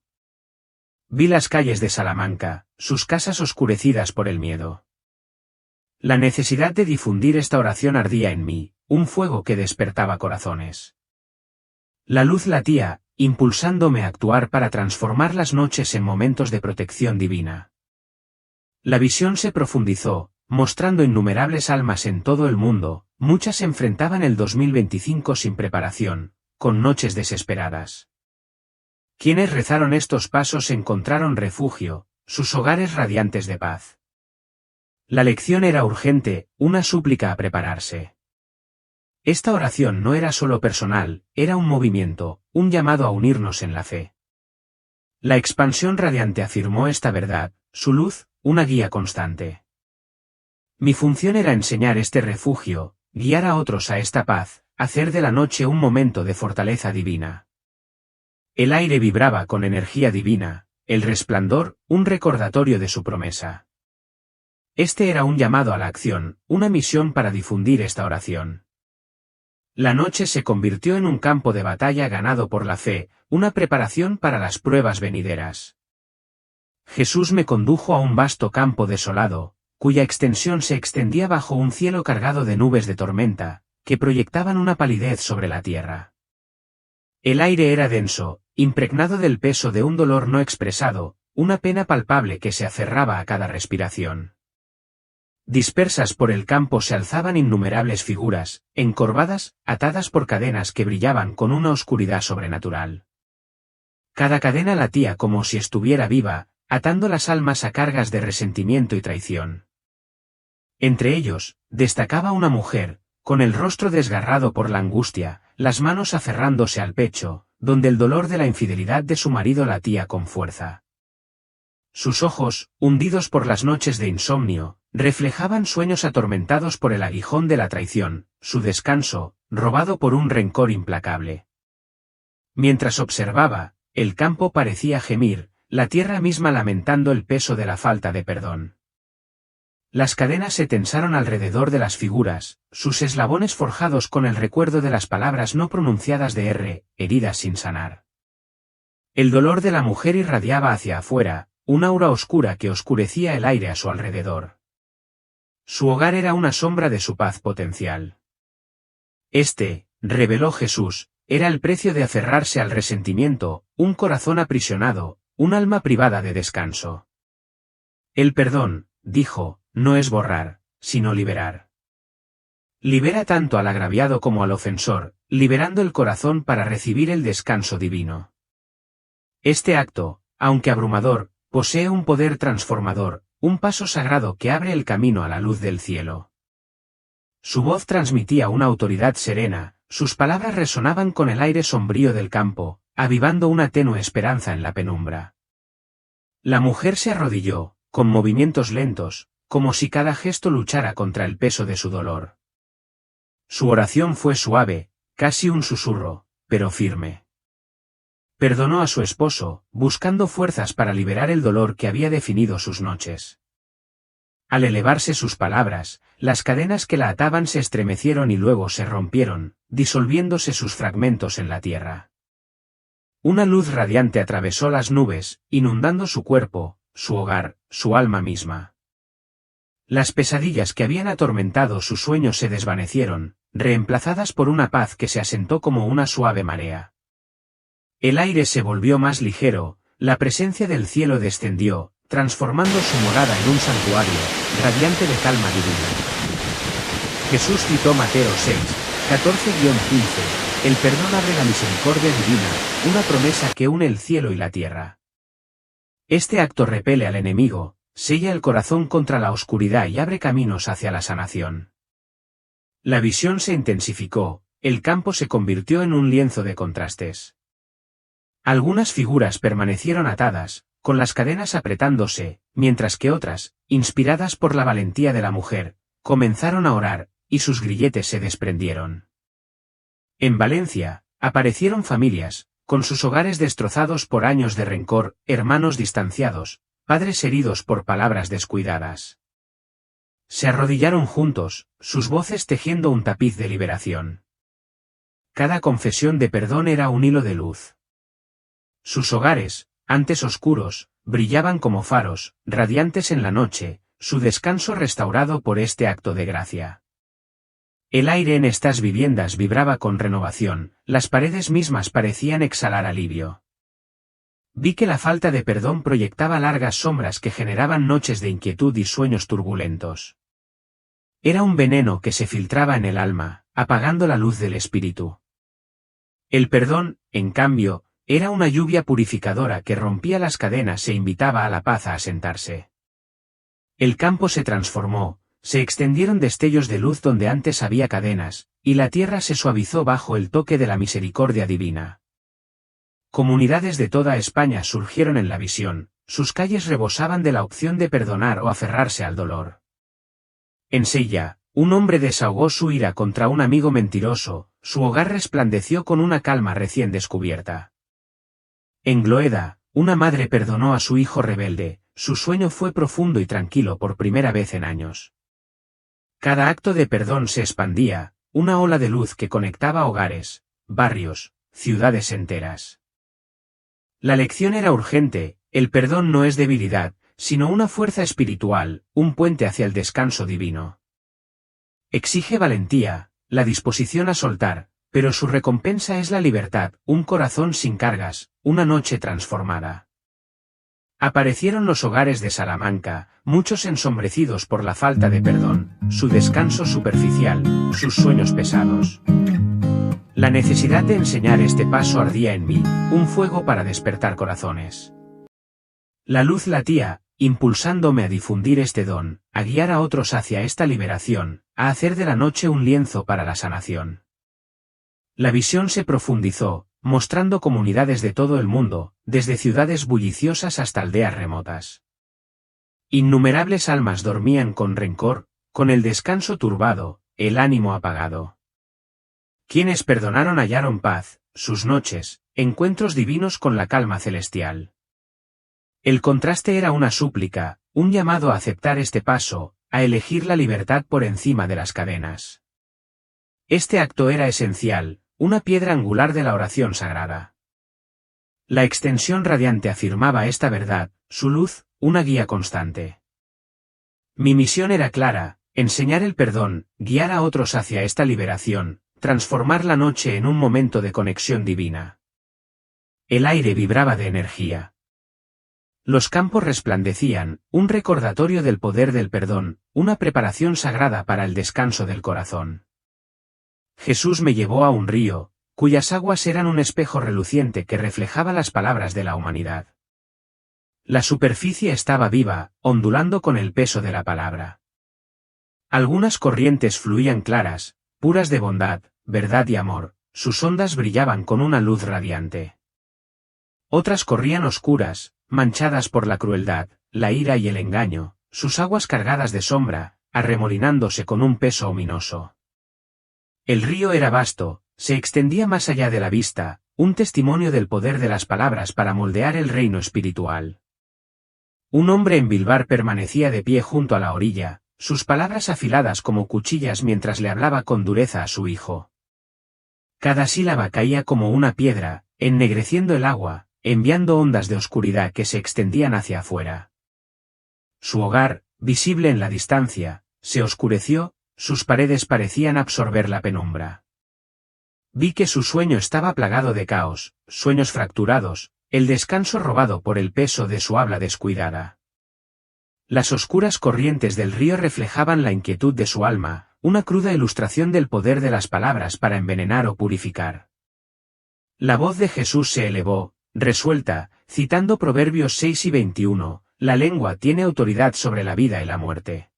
S1: Vi las calles de Salamanca, sus casas oscurecidas por el miedo. La necesidad de difundir esta oración ardía en mí, un fuego que despertaba corazones. La luz latía, impulsándome a actuar para transformar las noches en momentos de protección divina. La visión se profundizó, mostrando innumerables almas en todo el mundo, muchas enfrentaban el 2025 sin preparación, con noches desesperadas. Quienes rezaron estos pasos encontraron refugio, sus hogares radiantes de paz. La lección era urgente, una súplica a prepararse. Esta oración no era solo personal, era un movimiento, un llamado a unirnos en la fe. La expansión radiante afirmó esta verdad, su luz, una guía constante. Mi función era enseñar este refugio, guiar a otros a esta paz, hacer de la noche un momento de fortaleza divina. El aire vibraba con energía divina, el resplandor, un recordatorio de su promesa. Este era un llamado a la acción, una misión para difundir esta oración. La noche se convirtió en un campo de batalla ganado por la fe, una preparación para las pruebas venideras. Jesús me condujo a un vasto campo desolado, cuya extensión se extendía bajo un cielo cargado de nubes de tormenta, que proyectaban una palidez sobre la tierra. El aire era denso, impregnado del peso de un dolor no expresado, una pena palpable que se aferraba a cada respiración. Dispersas por el campo se alzaban innumerables figuras, encorvadas, atadas por cadenas que brillaban con una oscuridad sobrenatural. Cada cadena latía como si estuviera viva, atando las almas a cargas de resentimiento y traición. Entre ellos, destacaba una mujer, con el rostro desgarrado por la angustia, las manos aferrándose al pecho, donde el dolor de la infidelidad de su marido latía con fuerza. Sus ojos, hundidos por las noches de insomnio, reflejaban sueños atormentados por el aguijón de la traición, su descanso, robado por un rencor implacable. Mientras observaba, el campo parecía gemir, la tierra misma lamentando el peso de la falta de perdón. Las cadenas se tensaron alrededor de las figuras, sus eslabones forjados con el recuerdo de las palabras no pronunciadas de heridas sin sanar. El dolor de la mujer irradiaba hacia afuera, un aura oscura que oscurecía el aire a su alrededor. Su hogar era una sombra de su paz potencial. Reveló Jesús, era el precio de aferrarse al resentimiento, un corazón aprisionado, un alma privada de descanso. El perdón, dijo, no es borrar, sino liberar. Libera tanto al agraviado como al ofensor, liberando el corazón para recibir el descanso divino. Este acto, aunque abrumador, posee un poder transformador, un paso sagrado que abre el camino a la luz del cielo. Su voz transmitía una autoridad serena, sus palabras resonaban con el aire sombrío del campo, avivando una tenue esperanza en la penumbra. La mujer se arrodilló, con movimientos lentos, como si cada gesto luchara contra el peso de su dolor. Su oración fue suave, casi un susurro, pero firme. Perdonó a su esposo, buscando fuerzas para liberar el dolor que había definido sus noches. Al elevarse sus palabras, las cadenas que la ataban se estremecieron y luego se rompieron, disolviéndose sus fragmentos en la tierra. Una luz radiante atravesó las nubes, inundando su cuerpo, su hogar, su alma misma. Las pesadillas que habían atormentado sus sueños se desvanecieron, reemplazadas por una paz que se asentó como una suave marea. El aire se volvió más ligero, la presencia del cielo descendió, transformando su morada en un santuario, radiante de calma divina. Jesús citó Mateo 6, 14-15, el perdón abre la misericordia divina, una promesa que une el cielo y la tierra. Este acto repele al enemigo, sella el corazón contra la oscuridad y abre caminos hacia la sanación. La visión se intensificó, el campo se convirtió en un lienzo de contrastes. Algunas figuras permanecieron atadas, con las cadenas apretándose, mientras que otras, inspiradas por la valentía de la mujer, comenzaron a orar, y sus grilletes se desprendieron. En Valencia, aparecieron familias, con sus hogares destrozados por años de rencor, hermanos distanciados, padres heridos por palabras descuidadas. Se arrodillaron juntos, sus voces tejiendo un tapiz de liberación. Cada confesión de perdón era un hilo de luz. Sus hogares, antes oscuros, brillaban como faros, radiantes en la noche, su descanso restaurado por este acto de gracia. El aire en estas viviendas vibraba con renovación, las paredes mismas parecían exhalar alivio. Vi que la falta de perdón proyectaba largas sombras que generaban noches de inquietud y sueños turbulentos. Era un veneno que se filtraba en el alma, apagando la luz del espíritu. El perdón, en cambio, era una lluvia purificadora que rompía las cadenas e invitaba a la paz a asentarse. El campo se transformó, se extendieron destellos de luz donde antes había cadenas, y la tierra se suavizó bajo el toque de la misericordia divina. Comunidades de toda España surgieron en la visión, sus calles rebosaban de la opción de perdonar o aferrarse al dolor. En Sella, un hombre desahogó su ira contra un amigo mentiroso, su hogar resplandeció con una calma recién descubierta. En Gloeda, una madre perdonó a su hijo rebelde, su sueño fue profundo y tranquilo por primera vez en años. Cada acto de perdón se expandía, una ola de luz que conectaba hogares, barrios, ciudades enteras. La lección era urgente, el perdón no es debilidad, sino una fuerza espiritual, un puente hacia el descanso divino. Exige valentía, la disposición a soltar, pero su recompensa es la libertad, un corazón sin cargas, una noche transformada. Aparecieron los hogares de Salamanca, muchos ensombrecidos por la falta de perdón, su descanso superficial, sus sueños pesados. La necesidad de enseñar este paso ardía en mí, un fuego para despertar corazones. La luz latía, impulsándome a difundir este don, a guiar a otros hacia esta liberación, a hacer de la noche un lienzo para la sanación. La visión se profundizó, mostrando comunidades de todo el mundo, desde ciudades bulliciosas hasta aldeas remotas. Innumerables almas dormían con rencor, con el descanso turbado, el ánimo apagado. Quienes perdonaron hallaron paz, sus noches, encuentros divinos con la calma celestial. El contraste era una súplica, un llamado a aceptar este paso, a elegir la libertad por encima de las cadenas. Este acto era esencial, una piedra angular de la oración sagrada. La extensión radiante afirmaba esta verdad, su luz, una guía constante. Mi misión era clara, enseñar el perdón, guiar a otros hacia esta liberación, transformar la noche en un momento de conexión divina. El aire vibraba de energía. Los campos resplandecían, un recordatorio del poder del perdón, una preparación sagrada para el descanso del corazón. Jesús me llevó a un río, cuyas aguas eran un espejo reluciente que reflejaba las palabras de la humanidad. La superficie estaba viva, ondulando con el peso de la palabra. Algunas corrientes fluían claras, puras de bondad, verdad y amor, sus ondas brillaban con una luz radiante. Otras corrían oscuras, manchadas por la crueldad, la ira y el engaño, sus aguas cargadas de sombra, arremolinándose con un peso ominoso. El río era vasto, se extendía más allá de la vista, un testimonio del poder de las palabras para moldear el reino espiritual. Un hombre en Bilbar permanecía de pie junto a la orilla, sus palabras afiladas como cuchillas mientras le hablaba con dureza a su hijo. Cada sílaba caía como una piedra, ennegreciendo el agua, enviando ondas de oscuridad que se extendían hacia afuera. Su hogar, visible en la distancia, se oscureció, sus paredes parecían absorber la penumbra. Vi que su sueño estaba plagado de caos, sueños fracturados, el descanso robado por el peso de su habla descuidada. Las oscuras corrientes del río reflejaban la inquietud de su alma, una cruda ilustración del poder de las palabras para envenenar o purificar. La voz de Jesús se elevó, resuelta, citando Proverbios 6 y 21, la lengua tiene autoridad sobre la vida y la muerte.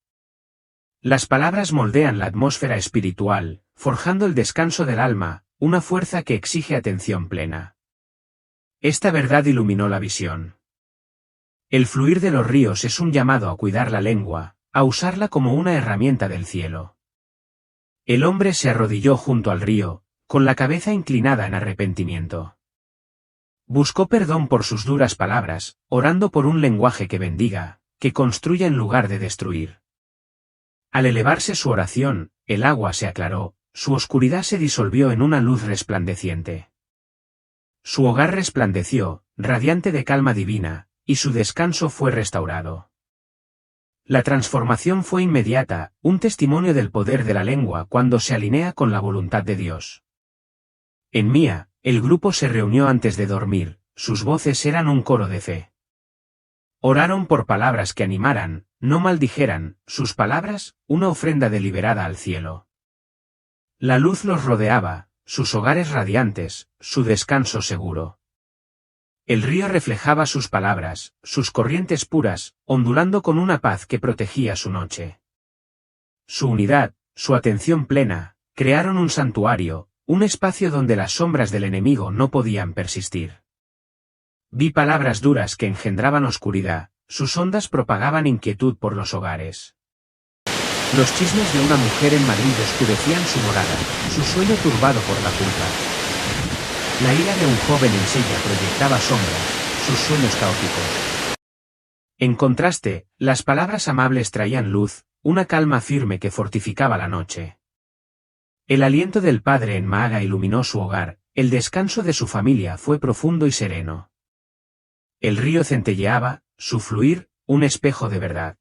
S1: Las palabras moldean la atmósfera espiritual, forjando el descanso del alma, una fuerza que exige atención plena. Esta verdad iluminó la visión. El fluir de los ríos es un llamado a cuidar la lengua, a usarla como una herramienta del cielo. El hombre se arrodilló junto al río, con la cabeza inclinada en arrepentimiento. Buscó perdón por sus duras palabras, orando por un lenguaje que bendiga, que construya en lugar de destruir. Al elevarse su oración, el agua se aclaró, su oscuridad se disolvió en una luz resplandeciente. Su hogar resplandeció, radiante de calma divina, y su descanso fue restaurado. La transformación fue inmediata, un testimonio del poder de la lengua cuando se alinea con la voluntad de Dios. En Mía, el grupo se reunió antes de dormir, sus voces eran un coro de fe. Oraron por palabras que animaran, no maldijeran, sus palabras, una ofrenda deliberada al cielo. La luz los rodeaba, sus hogares radiantes, su descanso seguro. El río reflejaba sus palabras, sus corrientes puras, ondulando con una paz que protegía su noche. Su unidad, su atención plena, crearon un santuario, un espacio donde las sombras del enemigo no podían persistir. Vi palabras duras que engendraban oscuridad, sus ondas propagaban inquietud por los hogares. Los chismes de una mujer en Madrid oscurecían su morada, su sueño turbado por la culpa. La ira de un joven en silla proyectaba sombras, sus sueños caóticos. En contraste, las palabras amables traían luz, una calma firme que fortificaba la noche. El aliento del padre en Maaga iluminó su hogar, el descanso de su familia fue profundo y sereno. El río centelleaba, su fluir, un espejo de verdad.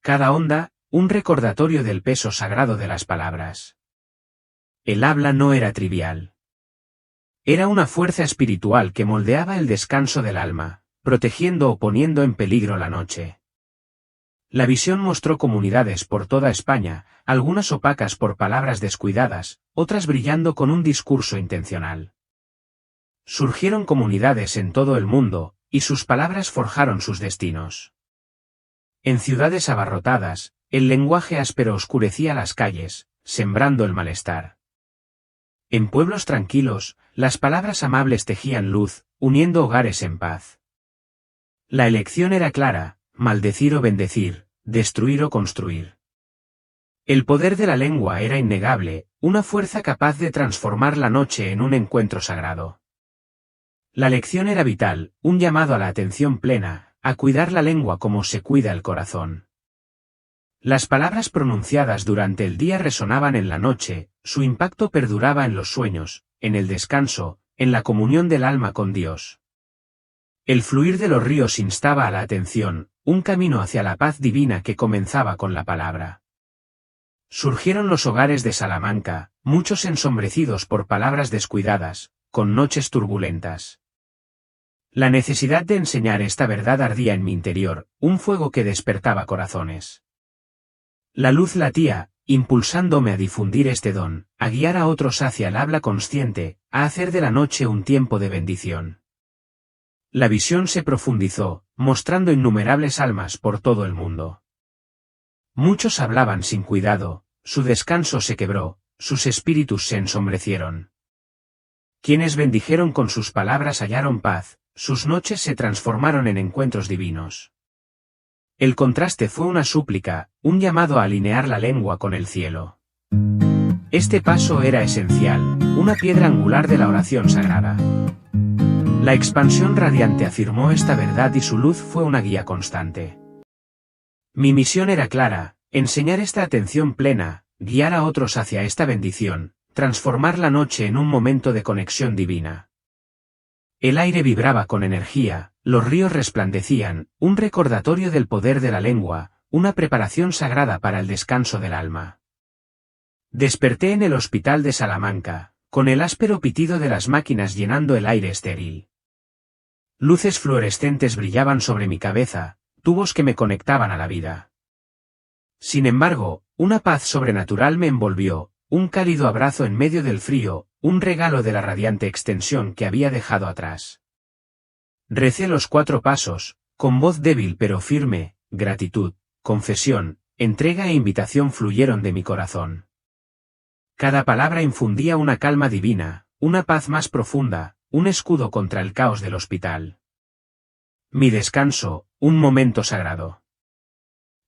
S1: Cada onda, un recordatorio del peso sagrado de las palabras. El habla no era trivial. Era una fuerza espiritual que moldeaba el descanso del alma, protegiendo o poniendo en peligro la noche. La visión mostró comunidades por toda España, algunas opacas por palabras descuidadas, otras brillando con un discurso intencional. Surgieron comunidades en todo el mundo, y sus palabras forjaron sus destinos. En ciudades abarrotadas, el lenguaje áspero oscurecía las calles, sembrando el malestar. En pueblos tranquilos, las palabras amables tejían luz, uniendo hogares en paz. La elección era clara, maldecir o bendecir, destruir o construir. El poder de la lengua era innegable, una fuerza capaz de transformar la noche en un encuentro sagrado. La lección era vital, un llamado a la atención plena, a cuidar la lengua como se cuida el corazón. Las palabras pronunciadas durante el día resonaban en la noche, su impacto perduraba en los sueños, en el descanso, en la comunión del alma con Dios. El fluir de los ríos instaba a la atención, un camino hacia la paz divina que comenzaba con la palabra. Surgieron los hogares de Salamanca, muchos ensombrecidos por palabras descuidadas, con noches turbulentas. La necesidad de enseñar esta verdad ardía en mi interior, un fuego que despertaba corazones. La luz latía, impulsándome a difundir este don, a guiar a otros hacia el habla consciente, a hacer de la noche un tiempo de bendición. La visión se profundizó, mostrando innumerables almas por todo el mundo. Muchos hablaban sin cuidado, su descanso se quebró, sus espíritus se ensombrecieron. Quienes bendijeron con sus palabras hallaron paz, sus noches se transformaron en encuentros divinos. El contraste fue una súplica, un llamado a alinear la lengua con el cielo. Este paso era esencial, una piedra angular de la oración sagrada. La expansión radiante afirmó esta verdad y su luz fue una guía constante. Mi misión era clara, enseñar esta atención plena, guiar a otros hacia esta bendición, transformar la noche en un momento de conexión divina. El aire vibraba con energía, los ríos resplandecían, un recordatorio del poder de la lengua, una preparación sagrada para el descanso del alma. Desperté en el hospital de Salamanca, con el áspero pitido de las máquinas llenando el aire estéril. Luces fluorescentes brillaban sobre mi cabeza, tubos que me conectaban a la vida. Sin embargo, una paz sobrenatural me envolvió, un cálido abrazo en medio del frío, un regalo de la radiante extensión que había dejado atrás. Recé los 4 pasos, con voz débil pero firme, gratitud, confesión, entrega e invitación fluyeron de mi corazón. Cada palabra infundía una calma divina, una paz más profunda, un escudo contra el caos del hospital. Mi descanso, un momento sagrado.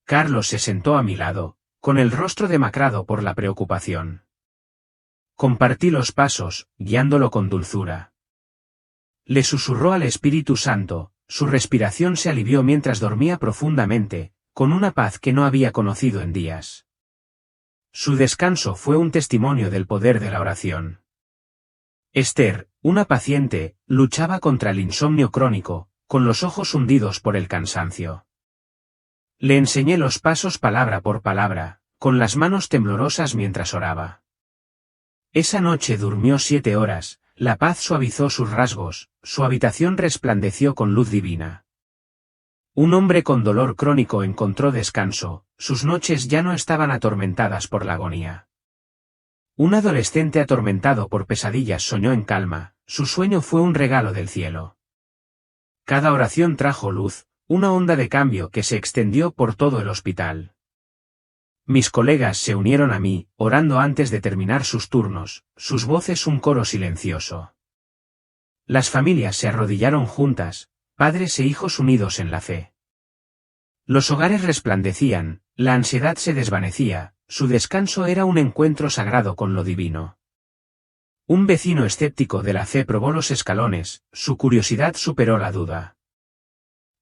S1: Carlos se sentó a mi lado, con el rostro demacrado por la preocupación. Compartí los pasos, guiándolo con dulzura. Le susurró al Espíritu Santo, su respiración se alivió mientras dormía profundamente, con una paz que no había conocido en días. Su descanso fue un testimonio del poder de la oración. Esther, una paciente, luchaba contra el insomnio crónico, con los ojos hundidos por el cansancio. Le enseñé los pasos palabra por palabra, con las manos temblorosas mientras oraba. Esa noche durmió 7 horas, la paz suavizó sus rasgos, su habitación resplandeció con luz divina. Un hombre con dolor crónico encontró descanso, sus noches ya no estaban atormentadas por la agonía. Un adolescente atormentado por pesadillas soñó en calma, su sueño fue un regalo del cielo. Cada oración trajo luz, una onda de cambio que se extendió por todo el hospital. Mis colegas se unieron a mí, orando antes de terminar sus turnos, sus voces un coro silencioso. Las familias se arrodillaron juntas, padres e hijos unidos en la fe. Los hogares resplandecían, la ansiedad se desvanecía, su descanso era un encuentro sagrado con lo divino. Un vecino escéptico de la fe probó los escalones, su curiosidad superó la duda.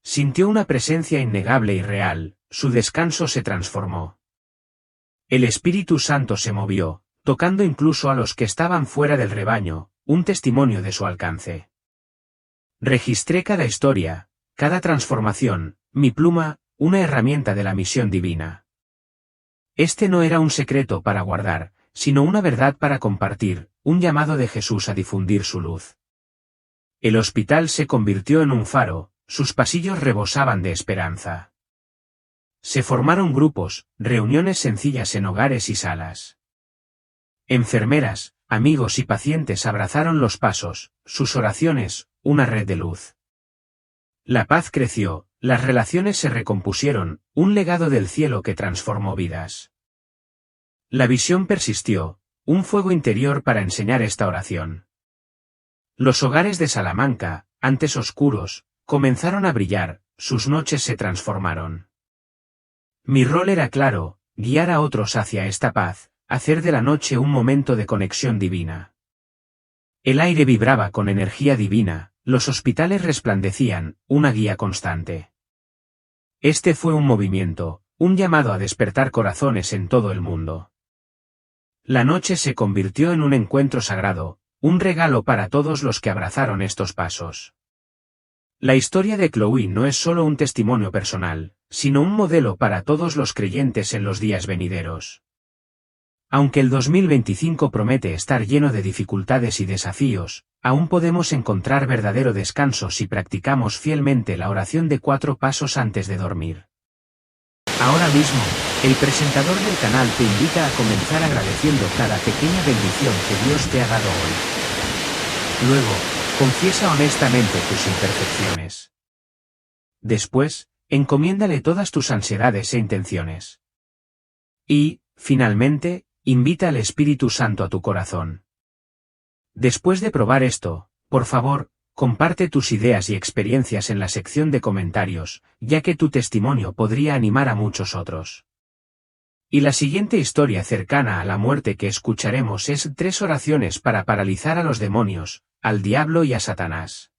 S1: Sintió una presencia innegable y real, su descanso se transformó. El Espíritu Santo se movió, tocando incluso a los que estaban fuera del rebaño, un testimonio de su alcance. Registré cada historia, cada transformación, mi pluma, una herramienta de la misión divina. Este no era un secreto para guardar, sino una verdad para compartir, un llamado de Jesús a difundir su luz. El hospital se convirtió en un faro, sus pasillos rebosaban de esperanza. Se formaron grupos, reuniones sencillas en hogares y salas. Enfermeras, amigos y pacientes abrazaron los pasos, sus oraciones, una red de luz. La paz creció, las relaciones se recompusieron, un legado del cielo que transformó vidas. La visión persistió, un fuego interior para enseñar esta oración. Los hogares de Salamanca, antes oscuros, comenzaron a brillar, sus noches se transformaron. Mi rol era claro, guiar a otros hacia esta paz, hacer de la noche un momento de conexión divina. El aire vibraba con energía divina, los hospitales resplandecían, una guía constante. Este fue un movimiento, un llamado a despertar corazones en todo el mundo. La noche se convirtió en un encuentro sagrado, un regalo para todos los que abrazaron estos pasos. La historia de Chloe no es solo un testimonio personal, sino un modelo para todos los creyentes en los días venideros. Aunque el 2025 promete estar lleno de dificultades y desafíos, aún podemos encontrar verdadero descanso si practicamos fielmente la oración de 4 pasos antes de dormir. Ahora mismo, el presentador del canal te invita a comenzar agradeciendo cada pequeña bendición que Dios te ha dado hoy. Luego, Confiesa honestamente tus imperfecciones. Después, encomiéndale todas tus ansiedades e intenciones. Y, finalmente, invita al Espíritu Santo a tu corazón. Después de probar esto, por favor, comparte tus ideas y experiencias en la sección de comentarios, ya que tu testimonio podría animar a muchos otros. Y la siguiente historia cercana a la muerte que escucharemos es 3 oraciones para paralizar a los demonios, al diablo y a Satanás.